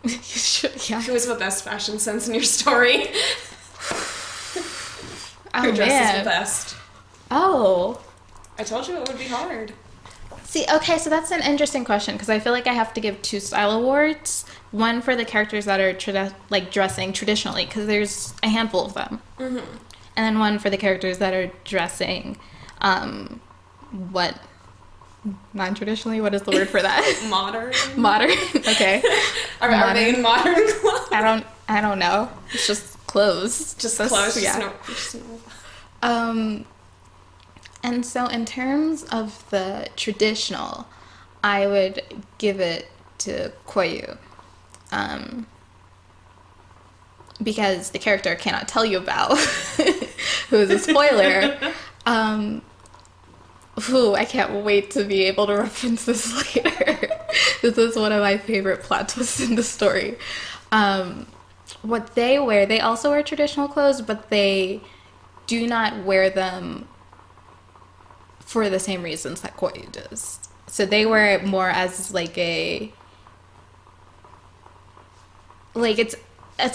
Speaker 1: You should, yeah.
Speaker 2: Who has the best fashion sense in your story? Who dresses the best?
Speaker 1: Oh.
Speaker 2: I told you it would be hard.
Speaker 1: See, okay, so that's an interesting question, because I feel like I have to give 2 style awards. One for the characters that are dressing traditionally, because there's a handful of them. Mm-hmm. And then one for the characters that are dressing, non-traditionally? What is the word for that?
Speaker 2: Modern.
Speaker 1: Modern? Okay.
Speaker 2: Are they in modern clothes?
Speaker 1: I don't know. It's just clothes.
Speaker 2: Just clothes?
Speaker 1: Yeah. And so in terms of the traditional, I would give it to Koyo. Because the character I cannot tell you about, who is a spoiler. I can't wait to be able to reference this later. This is one of my favorite plot twists in the story. What they wear, they also wear traditional clothes, but they do not wear them for the same reasons that Koyo does. So they wear it more as it's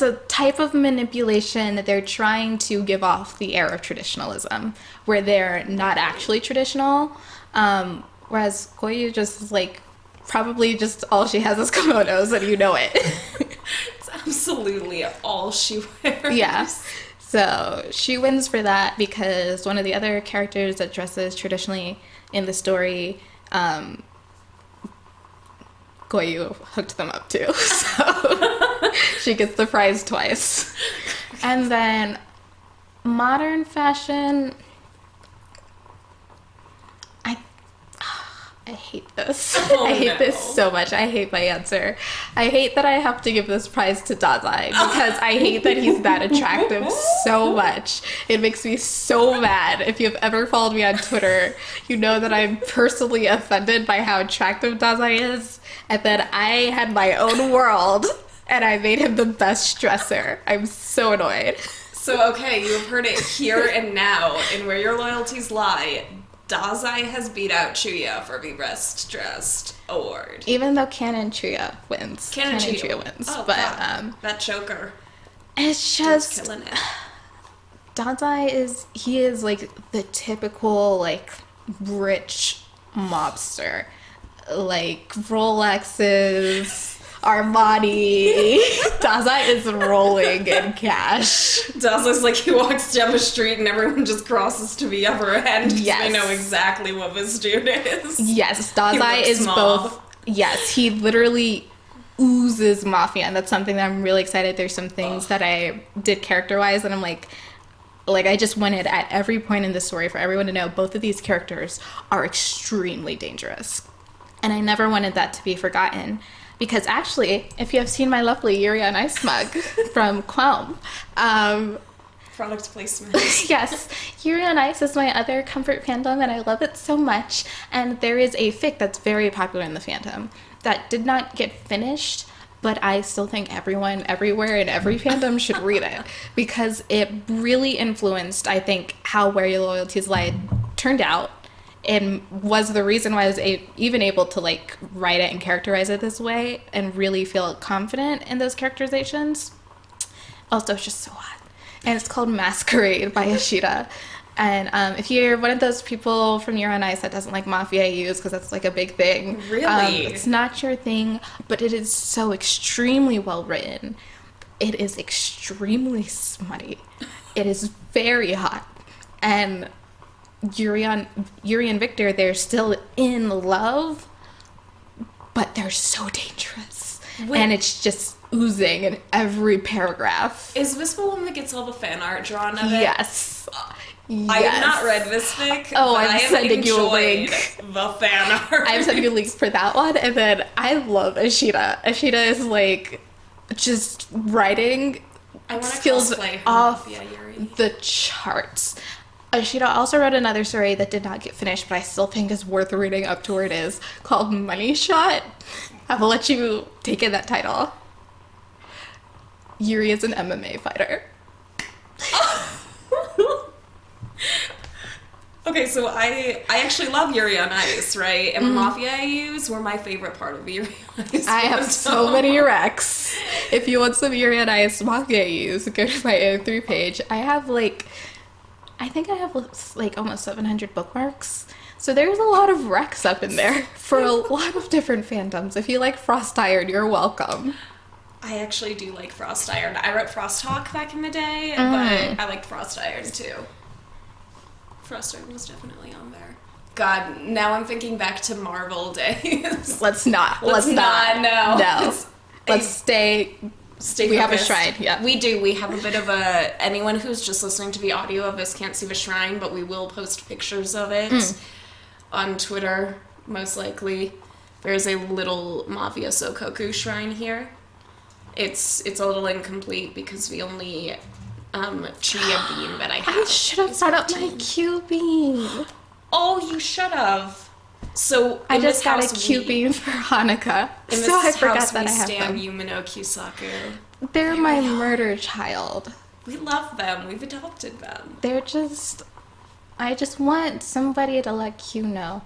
Speaker 1: a type of manipulation that they're trying to give off the air of traditionalism, where they're not actually traditional. Whereas Koyo just is probably just all she has is kimonos, and you know it.
Speaker 2: It's absolutely all she wears.
Speaker 1: Yeah. So she wins for that, because one of the other characters that dresses traditionally in the story, Koyo hooked them up too. So she gets the prize twice. And then modern fashion, I hate this. I hate this so much. I hate my answer. I hate that I have to give this prize to Dazai, because I hate that he's that attractive so much. It makes me so mad. If you've ever followed me on Twitter, you know that I'm personally offended by how attractive Dazai is, and that I had my own world, and I made him the best dresser. I'm so annoyed.
Speaker 2: So, okay, you've heard it here and now, and where your loyalties lie. Dazai has beat out Chuya for the Best Dressed award.
Speaker 1: Even though Canon Chuya wins.
Speaker 2: Canon Chuya
Speaker 1: wins.
Speaker 2: Oh,
Speaker 1: but
Speaker 2: God. That choker.
Speaker 1: It's just
Speaker 2: killing it.
Speaker 1: Dazai is the typical rich mobster. Rolexes, Armani. Dazai is rolling in cash.
Speaker 2: Dazai's he walks down the street and everyone just crosses to the other end.
Speaker 1: Yes.
Speaker 2: They know exactly what this dude is.
Speaker 1: Yes, Dazai is both. Yes, he literally oozes Mafia, and that's something that I'm really excited. There's some things that I did character-wise, and I'm I just wanted at every point in the story for everyone to know both of these characters are extremely dangerous. And I never wanted that to be forgotten. Because actually, if you have seen my lovely Yuri on Ice mug from Qualm,
Speaker 2: Product placement.
Speaker 1: yes, Yuri on Ice is my other comfort fandom, and I love it so much. And there is a fic that's very popular in the fandom that did not get finished, but I still think everyone, everywhere, in every fandom should read it because it really influenced, I think, how Where Your Loyalties Lie turned out, and was the reason why I was even able to like write it and characterize it this way and really feel confident in those characterizations. Also, it's just so hot. And it's called Masquerade by Ashita. And if you're one of those people from Yuri on Ice that doesn't like Mafia use, because that's like a big thing.
Speaker 2: Really?
Speaker 1: It's not your thing, but it is so extremely well written. It is extremely smutty. It is very hot. And Yuri and Victor, they're still in love, but they're so dangerous.
Speaker 2: Wait.
Speaker 1: And it's just oozing in every paragraph.
Speaker 2: Is this the one that gets all the fan art drawn of it?
Speaker 1: Yes.
Speaker 2: I have not read this fic.
Speaker 1: Oh,
Speaker 2: but
Speaker 1: I'm sending you a link.
Speaker 2: The fan art.
Speaker 1: I'm sending you links for that one. And then I love Ashita. Ashita is like just writing skills off the charts. Ashita also wrote another story that did not get finished, but I still think is worth reading up to where it is, called Money Shot. I will let you take in that title. Yuri is an MMA fighter.
Speaker 2: Okay, so I actually love Yuri on Ice, right? And Mafia AUs were my favorite part of Yuri on Ice.
Speaker 1: I have so many recs. If you want some Yuri on Ice Mafia AUs, go to my AO3 page. I think I have like almost 700 bookmarks. So there's a lot of recs up in there for a lot of different fandoms. If you like Frost Iron, you're welcome.
Speaker 2: I actually do like Frost Iron. I wrote Frost Hawk back in the day, but I liked Frost Iron too. Frost Iron was definitely on there. God, now I'm thinking back to Marvel days.
Speaker 1: Let's not.
Speaker 2: No.
Speaker 1: Let's stay we have a shrine, yeah.
Speaker 2: We do. We have a bit of a... Anyone who's just listening to the audio of this can't see the shrine, but we will post pictures of it on Twitter, most likely. There's a little Mafia Sokoku shrine here. It's a little incomplete because the only chia bean that I have...
Speaker 1: I should have brought up my Q bean.
Speaker 2: Oh, you should have. So
Speaker 1: I just got a Q bean for Hanukkah. So I forgot that I have them.
Speaker 2: Yumino Kyusaku.
Speaker 1: They're my murder child.
Speaker 2: We love them. We've adopted them.
Speaker 1: They're just... I just want somebody to let Q know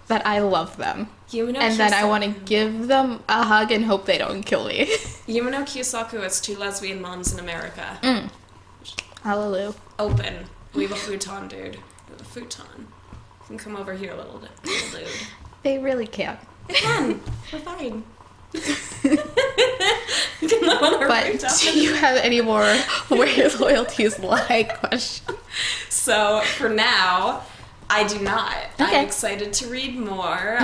Speaker 1: that I love them. And then I want to give them a hug and hope they don't kill me.
Speaker 2: Yumino Kyusaku has 2 lesbian moms in America.
Speaker 1: Hallelujah.
Speaker 2: Open. We have a futon, dude. We have a futon. You can come over here, little dude.
Speaker 1: They really can't.
Speaker 2: They can. We're fine. You can live on our
Speaker 1: But do you have any more Where Your Loyalties Lie questions?
Speaker 2: So, for now, I do not.
Speaker 1: Okay.
Speaker 2: I'm excited to read more.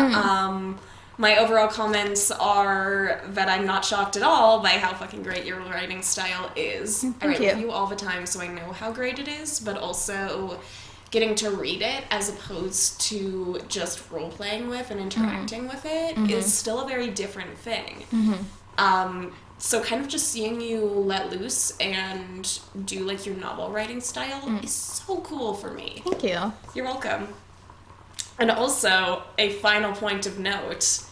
Speaker 2: My overall comments are that I'm not shocked at all by how fucking great your writing style is. I write review all the time, so I know how great it is, but also getting to read it as opposed to just role-playing with and interacting with it is still a very different thing. So kind of just seeing you let loose and do like your novel writing style is so cool for me.
Speaker 1: Thank you.
Speaker 2: You're welcome. And also, a final point of note,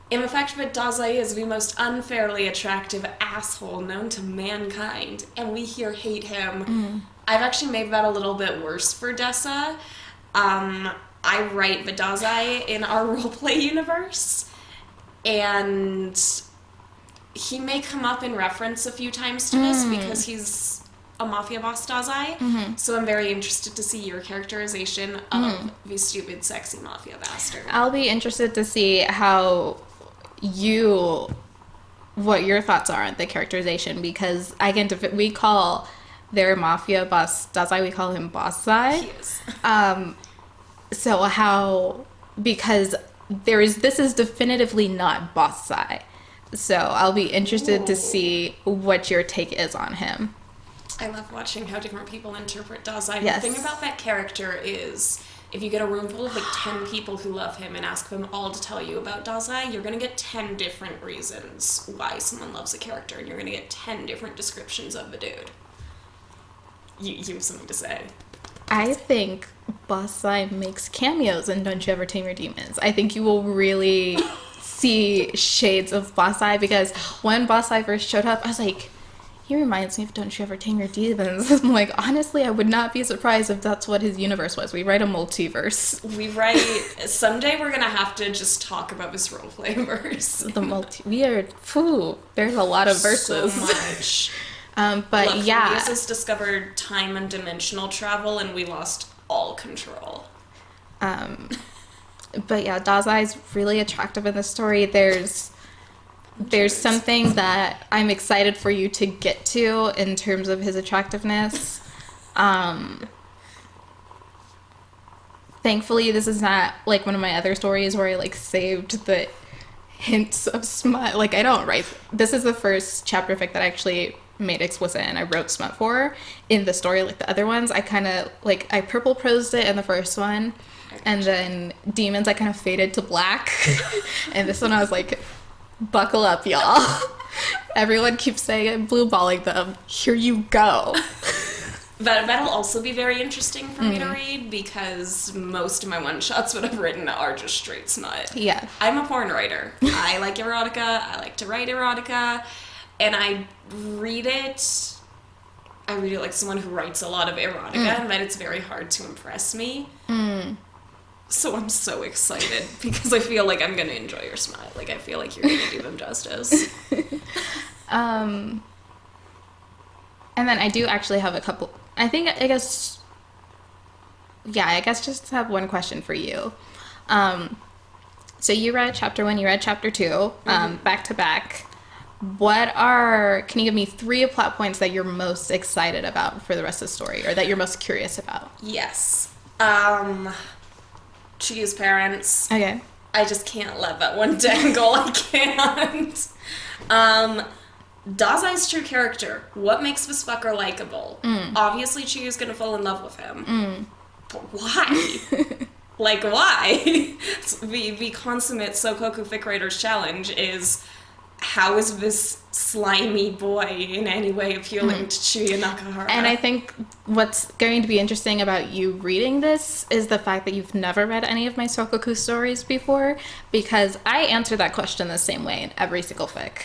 Speaker 2: in the fact that Dazai is the most unfairly attractive asshole known to mankind, and we here hate him, I've actually made that a little bit worse for Dessa. I write the Dazai in our roleplay universe, and he may come up in reference a few times to this because he's a mafia boss Dazai. So I'm very interested to see your characterization of the stupid, sexy mafia bastard.
Speaker 1: I'll be interested to see what your thoughts are on the characterization, because we call their mafia boss Dazai, we call him Boss Zai.
Speaker 2: He is.
Speaker 1: Because this is definitively not Boss Zai. So I'll be interested to see what your take is on him.
Speaker 2: I love watching how different people interpret Dazai.
Speaker 1: Yes.
Speaker 2: The thing about that character is if you get a room full of like 10 people who love him and ask them all to tell you about Dessa, you're gonna get 10 different reasons why someone loves a character, and you're gonna get 10 different descriptions of the dude. You have something to say.
Speaker 1: I think Boss Eye makes cameos in Don't You Ever Tame Your Demons. I think you will really see shades of Boss Eye, because when Boss Eye first showed up, I was like, he reminds me of Don't You Ever Tame Your Demons. I'm like, honestly, I would not be surprised if that's what his universe was. We write a multiverse.
Speaker 2: Someday we're gonna have to just talk about this roleplay verse.
Speaker 1: There's a lot of verses.
Speaker 2: So much.
Speaker 1: But
Speaker 2: Look,
Speaker 1: yeah.
Speaker 2: Jesus discovered time and dimensional travel, and we lost all control.
Speaker 1: But yeah, Dazai's really attractive in the story. There's something that I'm excited for you to get to in terms of his attractiveness. Thankfully, this is not like one of my other stories where I like saved the hints of smut. Like, I don't write. This is the first chapter fic that I actually made explicit and I wrote smut for in the story. Like the other ones, I kind of like, I purple prosed it in the first one, and then Demons I kind of faded to black. And this one I was like, buckle up, y'all. Everyone keeps saying I'm blue balling them. Here you go.
Speaker 2: That'll also be very interesting for me to read, because most of my one-shots that I've written are just straight smut.
Speaker 1: Yeah.
Speaker 2: I'm a porn writer. I like erotica. I like to write erotica. And I read it like someone who writes a lot of erotica, and that it's very hard to impress me. So I'm so excited, because I feel like I'm going to enjoy your smut. Like, I feel like you're going to do them justice.
Speaker 1: And then I do actually have a couple, I guess just have one question for you. So you read chapter 1, you read chapter 2, back to back. Can you give me 3 plot points that you're most excited about for the rest of the story, or that you're most curious about?
Speaker 2: Yes. Chiyo's parents.
Speaker 1: Okay.
Speaker 2: I just can't let that one dangle. I can't. Dazai's true character. What makes this fucker likable? Obviously, Chiyo's gonna fall in love with him. But why? Like, why? The consummate Sokoku fic writer's challenge is, how is this slimy boy in any way appealing to Chiyo Nakahara?
Speaker 1: And I think what's going to be interesting about you reading this is the fact that you've never read any of my Sokoku stories before, because I answer that question the same way in every single fic.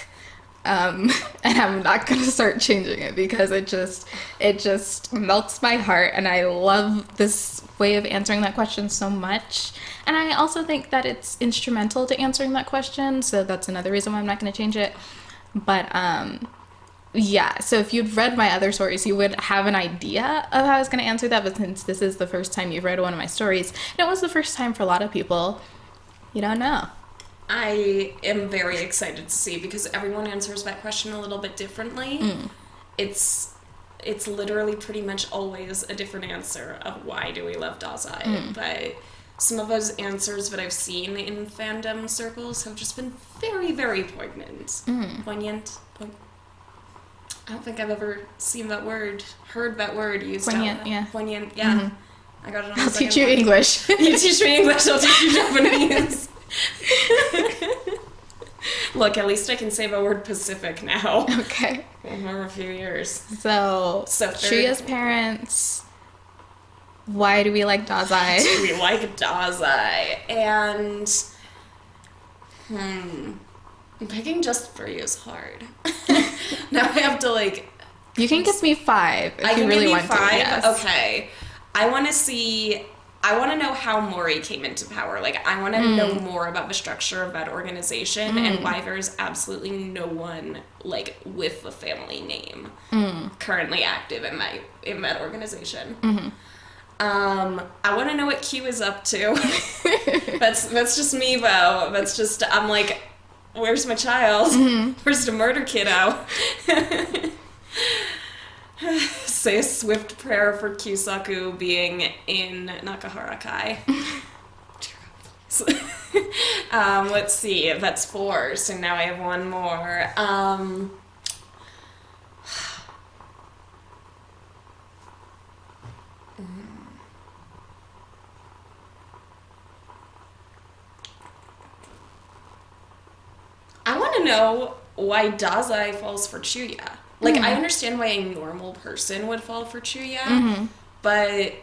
Speaker 1: And I'm not going to start changing it, because it just melts my heart, and I love this way of answering that question so much. And I also think that it's instrumental to answering that question, so that's another reason why I'm not going to change it. But yeah, so if you'd read my other stories, you would have an idea of how I was going to answer that, but since this is the first time you've read one of my stories, and it was the first time for a lot of people, you don't know.
Speaker 2: I am very excited to see, because everyone answers that question a little bit differently. It's literally pretty much always a different answer of why do we love Dazai. But some of those answers that I've seen in fandom circles have just been very, very poignant. Poignant. I don't think I've ever seen that word, heard that word used.
Speaker 1: Poignant, yeah.
Speaker 2: Poignant, yeah. I got it on
Speaker 1: I'll teach you English.
Speaker 2: You teach me English, I'll teach you Japanese. Look, at least I can say the word Pacific now.
Speaker 1: Okay.
Speaker 2: For a few years.
Speaker 1: So Chiyo's parents. Why do we like Dazai?
Speaker 2: Do we like Dazai? And picking just 3 is hard. Now I have to like.
Speaker 1: You can give me 5 if you really want
Speaker 2: 5?
Speaker 1: to. Yes.
Speaker 2: Okay. I want to know how Mori came into power. Like, I want to know more about the structure of that organization and why there's absolutely no one, like, with the family name currently active in that organization. I want to know what Q is up to. That's just me, though. That's just, I'm like, where's my child? Where's the murder kiddo? Say a swift prayer for Kyusaku being in Nakahara Kai. Let's see, that's 4, so now I have 1 more. want to know why Dazai falls for Chuya. Like, I understand why a normal person would fall for Chuya, but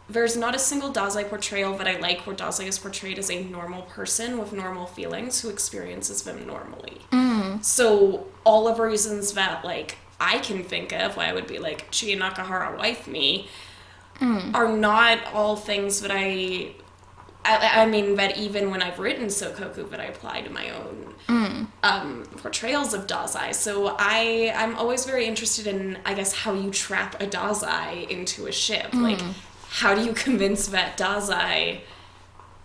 Speaker 2: there's not a single Dazai portrayal that I like where Dazai is portrayed as a normal person with normal feelings who experiences them normally. So all of the reasons that, like, I can think of why I would be like, Chuya Nakahara wife me, are not all things that I mean, that even when I've written Sokoku, that I apply to my own portrayals of Dazai. So I'm always very interested in, I guess, how you trap a Dazai into a ship. Like, how do you convince that Dazai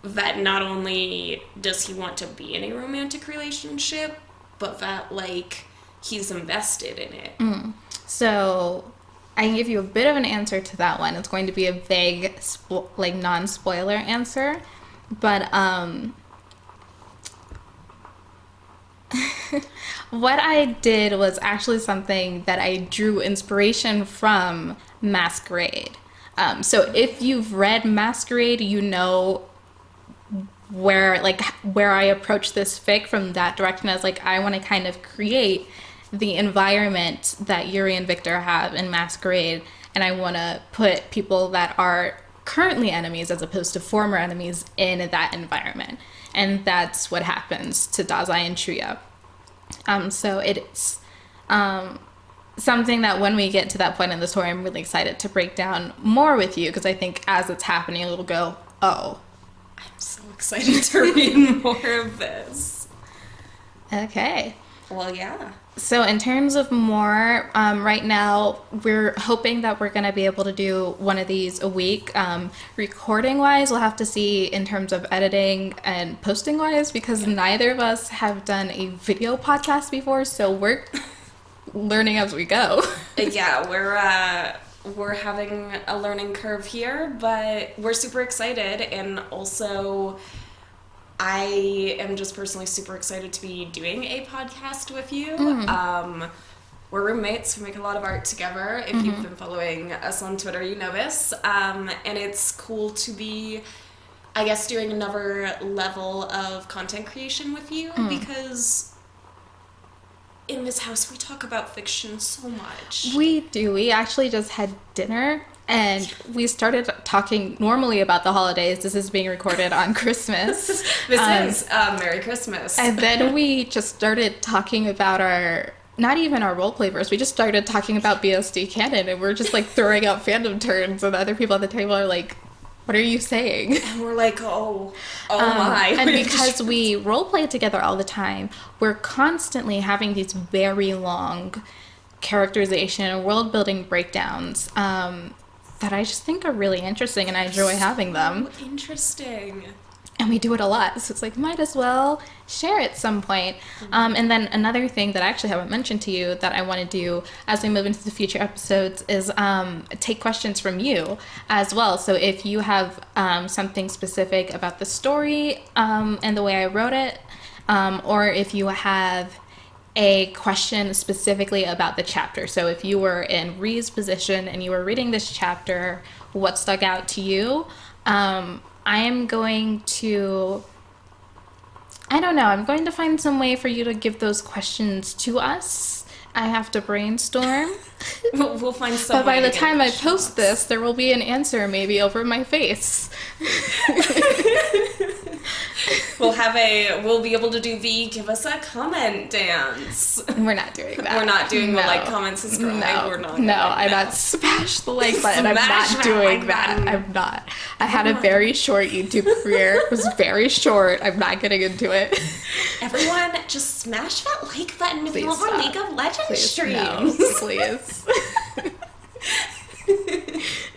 Speaker 2: that not only does he want to be in a romantic relationship, but that, like, he's invested in it?
Speaker 1: So I can give you a bit of an answer to that one. It's going to be a vague, like, non-spoiler answer. But what I did was actually something that I drew inspiration from Masquerade. So if you've read Masquerade, you know where I approach this fic from that direction as, like, I want to kind of create the environment that Yuri and Victor have in Masquerade, and I want to put people that are currently enemies as opposed to former enemies in that environment. And that's what happens to Dazai and Chuya. So it's something that when we get to that point in the story, I'm really excited to break down more with you, because I think as it's happening, it'll go, oh.
Speaker 2: I'm so excited to read more of this.
Speaker 1: Okay.
Speaker 2: Well, yeah.
Speaker 1: So in terms of more, right now, we're hoping that we're going to be able to do one of these a week. Recording-wise, we'll have to see in terms of editing and posting-wise, because neither of us have done a video podcast before, so we're learning as we go.
Speaker 2: Yeah, we're having a learning curve here, but we're super excited, and also I am just personally super excited to be doing a podcast with you. We're roommates. We make a lot of art together. If you've been following us on Twitter, you know this. And it's cool to be, I guess, doing another level of content creation with you, because in this house we talk about fiction so much.
Speaker 1: We do. We actually just had dinner. And we started talking normally about the holidays. This is being recorded on Christmas.
Speaker 2: This is Merry Christmas.
Speaker 1: And then we just started talking about not even our roleplay verse. We just started talking about BSD canon, and we're just, like, throwing out fandom terms, and the other people at the table are like, what are you saying?
Speaker 2: And we're like, oh my.
Speaker 1: And because we roleplay together all the time, we're constantly having these very long characterization and world building breakdowns that I just think are really interesting, and I enjoy having them.
Speaker 2: Interesting.
Speaker 1: And we do it a lot, so it's like, might as well share at some point. And then another thing that I actually haven't mentioned to you that I want to do as we move into the future episodes is take questions from you as well. So if you have something specific about the story and the way I wrote it, or if you have a question specifically about the chapter. So if you were in Ree's position and you were reading this chapter, what stuck out to you? I am going to, I'm going to find some way for you to give those questions to us. I have to brainstorm.
Speaker 2: We'll find some.
Speaker 1: But by the time I post this, there will be an answer maybe over my face.
Speaker 2: We'll be able to do the give us a comment dance.
Speaker 1: We're not doing that.
Speaker 2: We're not doing the like, comment, subscribe. We're not.
Speaker 1: I'm not smash the like button. I'm not doing that. I'm not. I had a very short YouTube career. It was very short. I'm not getting into it.
Speaker 2: Everyone, just smash that like button if you want more League of Legends streams.
Speaker 1: No, please.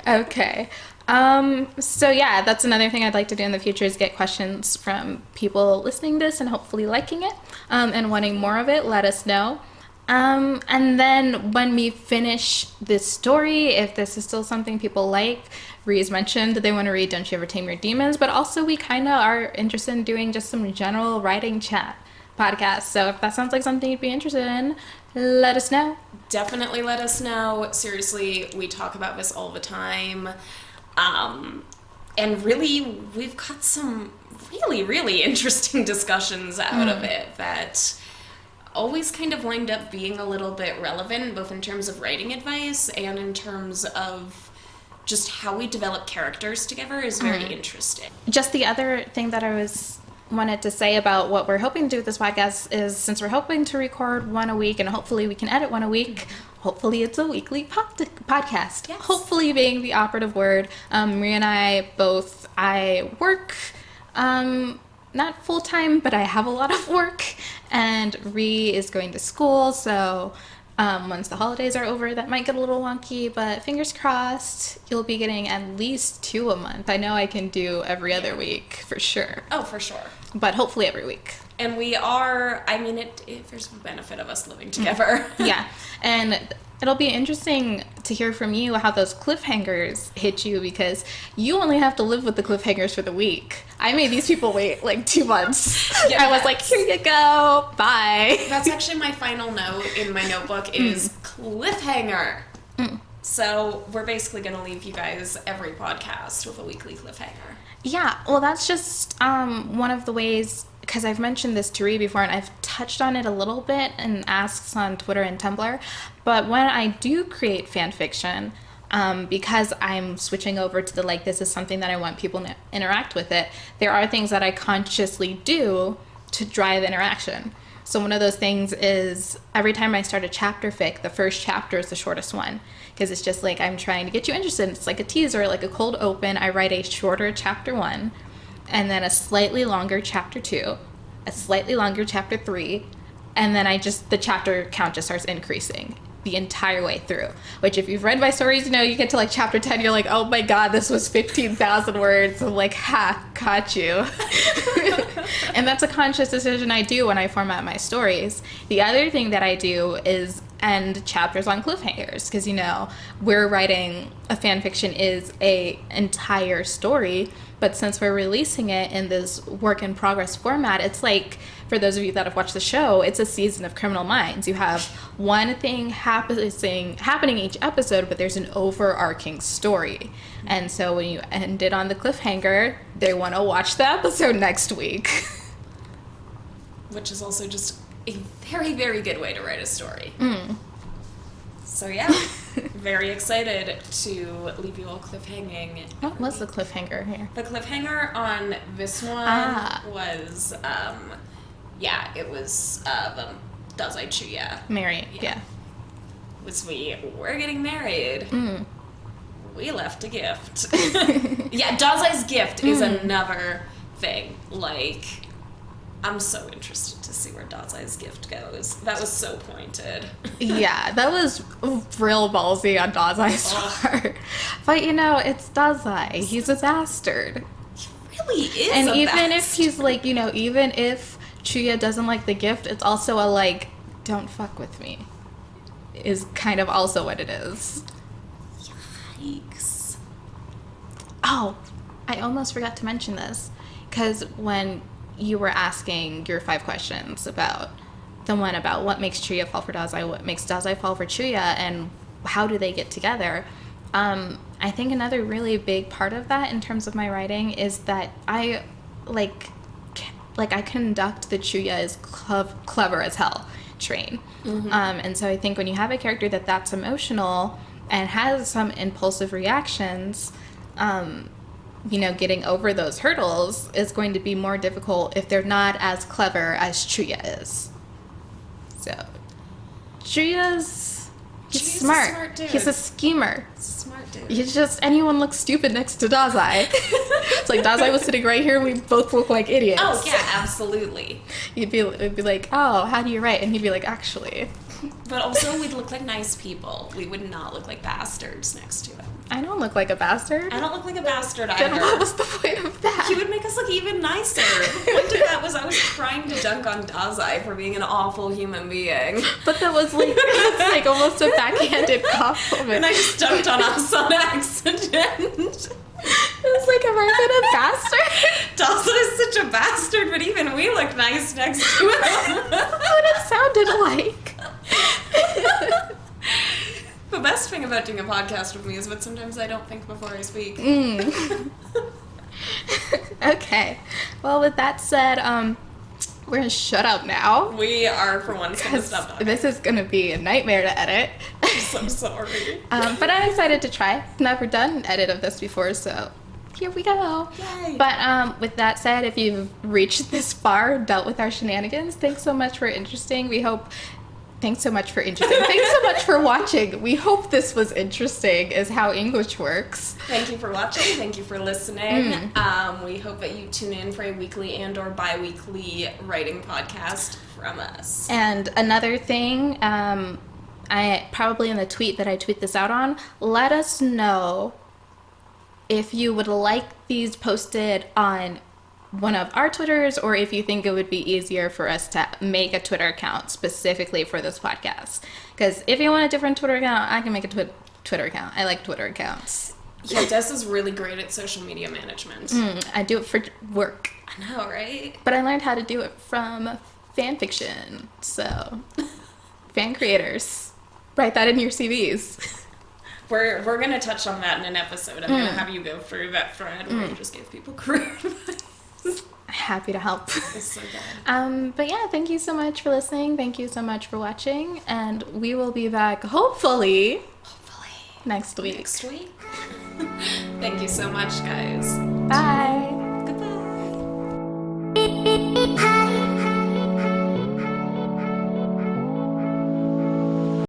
Speaker 1: Okay. So yeah, that's another thing I'd like to do in the future is get questions from people listening to this and hopefully liking it, and wanting more of it. Let us know. And then when we finish this story, if this is still something people like, Ree's mentioned they want to read Don't You Ever Tame Your Demons, but also we kind of are interested in doing just some general writing chat podcasts. So if that sounds like something you'd be interested in, let us know.
Speaker 2: Definitely let us know. Seriously, we talk about this all the time. And really, we've got some really, really interesting discussions out of it that always kind of wind up being a little bit relevant, both in terms of writing advice and in terms of just how we develop characters together is very interesting.
Speaker 1: Just the other thing that I wanted to say about what we're hoping to do with this podcast is, since we're hoping to record one a week and hopefully we can edit one a week, hopefully it's a weekly podcast.
Speaker 2: Yes.
Speaker 1: Hopefully being the operative word. Maria and I work, not full-time, but I have a lot of work, and Ree is going to school, so once the holidays are over, that might get a little wonky, but fingers crossed, you'll be getting at least 2 a month. I know I can do every other week, for sure.
Speaker 2: Oh, for sure.
Speaker 1: But hopefully every week.
Speaker 2: And we are, I mean, there's a benefit of us living together.
Speaker 1: Yeah, and it'll be interesting to hear from you how those cliffhangers hit you, because you only have to live with the cliffhangers for the week. I made these people wait like 2 months.
Speaker 2: Yeah,
Speaker 1: I was like, here you go, bye.
Speaker 2: That's actually my final note in my notebook is cliffhanger. So we're basically going to leave you guys every podcast with a weekly cliffhanger.
Speaker 1: Yeah, well, that's just one of the ways, because I've mentioned this to Ree before, and I've touched on it a little bit in asks on Twitter and Tumblr, but when I do create fan fiction, because I'm switching over to this is something that I want people to interact with it, there are things that I consciously do to drive interaction. So one of those things is every time I start a chapter fic, the first chapter is the shortest one, because it's just I'm trying to get you interested. It's like a teaser, like a cold open. I write a shorter chapter 1, and then a slightly longer chapter 2, a slightly longer chapter 3, and then the chapter count just starts increasing the entire way through. Which, if you've read my stories, you get to chapter 10, you're like, oh my god, this was 15,000 words. I'm like, ha, caught you. And that's a conscious decision I do when I format my stories. The other thing that I do is end chapters on cliffhangers, because we're writing a fan fiction is a entire story, but since we're releasing it in this work in progress format, it's like, for those of you that have watched the show, it's a season of Criminal Minds. You have one thing happening each episode, but there's an overarching story. And so when you end it on the cliffhanger, they want to watch the episode next week.
Speaker 2: Which is also just a very, very good way to write a story. So yeah, very excited to leave you all cliffhanging.
Speaker 1: What was the cliffhanger here?
Speaker 2: The cliffhanger on this one was, it was Dessa Chuya.
Speaker 1: Married, yeah.
Speaker 2: Was we're getting married. We left a gift. Yeah, Dessa's gift is another thing. I'm so interested to see where Dessa's gift goes. That was so pointed.
Speaker 1: Yeah, that was real ballsy on Dessa's part. But it's Dessa. He's a bastard.
Speaker 2: He really is.
Speaker 1: And even if he's even if Chuya doesn't like the gift, it's also a don't fuck with me. Is kind of also what it is.
Speaker 2: Yikes.
Speaker 1: Oh, I almost forgot to mention this, because when you were asking your 5 questions about the one about what makes Chuya fall for Dessa, what makes Dessa fall for Chuya, and how do they get together, I think another really big part of that in terms of my writing is that I I conduct the Chuya is clever as hell train. And so I think when you have a character that's emotional and has some impulsive reactions, getting over those hurdles is going to be more difficult if they're not as clever as Chuya is. So, Chuya's smart.
Speaker 2: A smart dude.
Speaker 1: He's a schemer.
Speaker 2: He's a smart dude.
Speaker 1: He's just, anyone looks stupid next to Dessa. It's like Dessa was sitting right here and we both look like idiots.
Speaker 2: Oh, yeah, absolutely.
Speaker 1: It'd be like, oh, how do you write? And he'd be like, actually.
Speaker 2: But also, we'd look like nice people. We would not look like bastards next to him.
Speaker 1: I don't look like a bastard.
Speaker 2: I don't look like a bastard either.
Speaker 1: Then what was the point of that?
Speaker 2: He would make us look even nicer. The point of that was I was trying to dunk on Dessa for being an awful human being.
Speaker 1: But that was it's almost a backhanded compliment.
Speaker 2: And I just dunked on us on accident.
Speaker 1: It was like, have I been a bastard?
Speaker 2: Dessa is such a bastard, but even we look nice next to him.
Speaker 1: That's what it sounded like.
Speaker 2: The best thing about doing a podcast with me is that sometimes I don't think before I speak.
Speaker 1: Okay. Well, with that said, we're gonna shut up now.
Speaker 2: We are, for once, going to stop talking.
Speaker 1: This is gonna be a nightmare to edit.
Speaker 2: I'm so sorry.
Speaker 1: But I'm excited to try. Never done an edit of this before, so here we go.
Speaker 2: Yay.
Speaker 1: But with that said, if you've reached this far, dealt with our shenanigans, thanks so much for interesting. Thanks so much for watching. We hope this was interesting, is how English works.
Speaker 2: Thank you for watching. Thank you for listening. We hope that you tune in for a weekly and or bi-weekly writing podcast from us.
Speaker 1: And another thing, I probably in the tweet that I tweet this out on, let us know if you would like these posted on one of our Twitters, or if you think it would be easier for us to make a Twitter account specifically for this podcast. Because if you want a different Twitter account, I can make a Twitter account. I like Twitter accounts.
Speaker 2: Yeah, Dessa's really great at social media management.
Speaker 1: I do it for work.
Speaker 2: I know, right?
Speaker 1: But I learned how to do it from fan fiction. So, fan creators, write that in your CVs.
Speaker 2: We're going to touch on that in an episode. I'm going to have you go through that thread where you just give people career advice.
Speaker 1: Happy to help.
Speaker 2: It's so good.
Speaker 1: But yeah, thank you so much for listening. Thank you so much for watching. And we will be back, hopefully next week.
Speaker 2: Thank you so much, guys.
Speaker 1: Bye.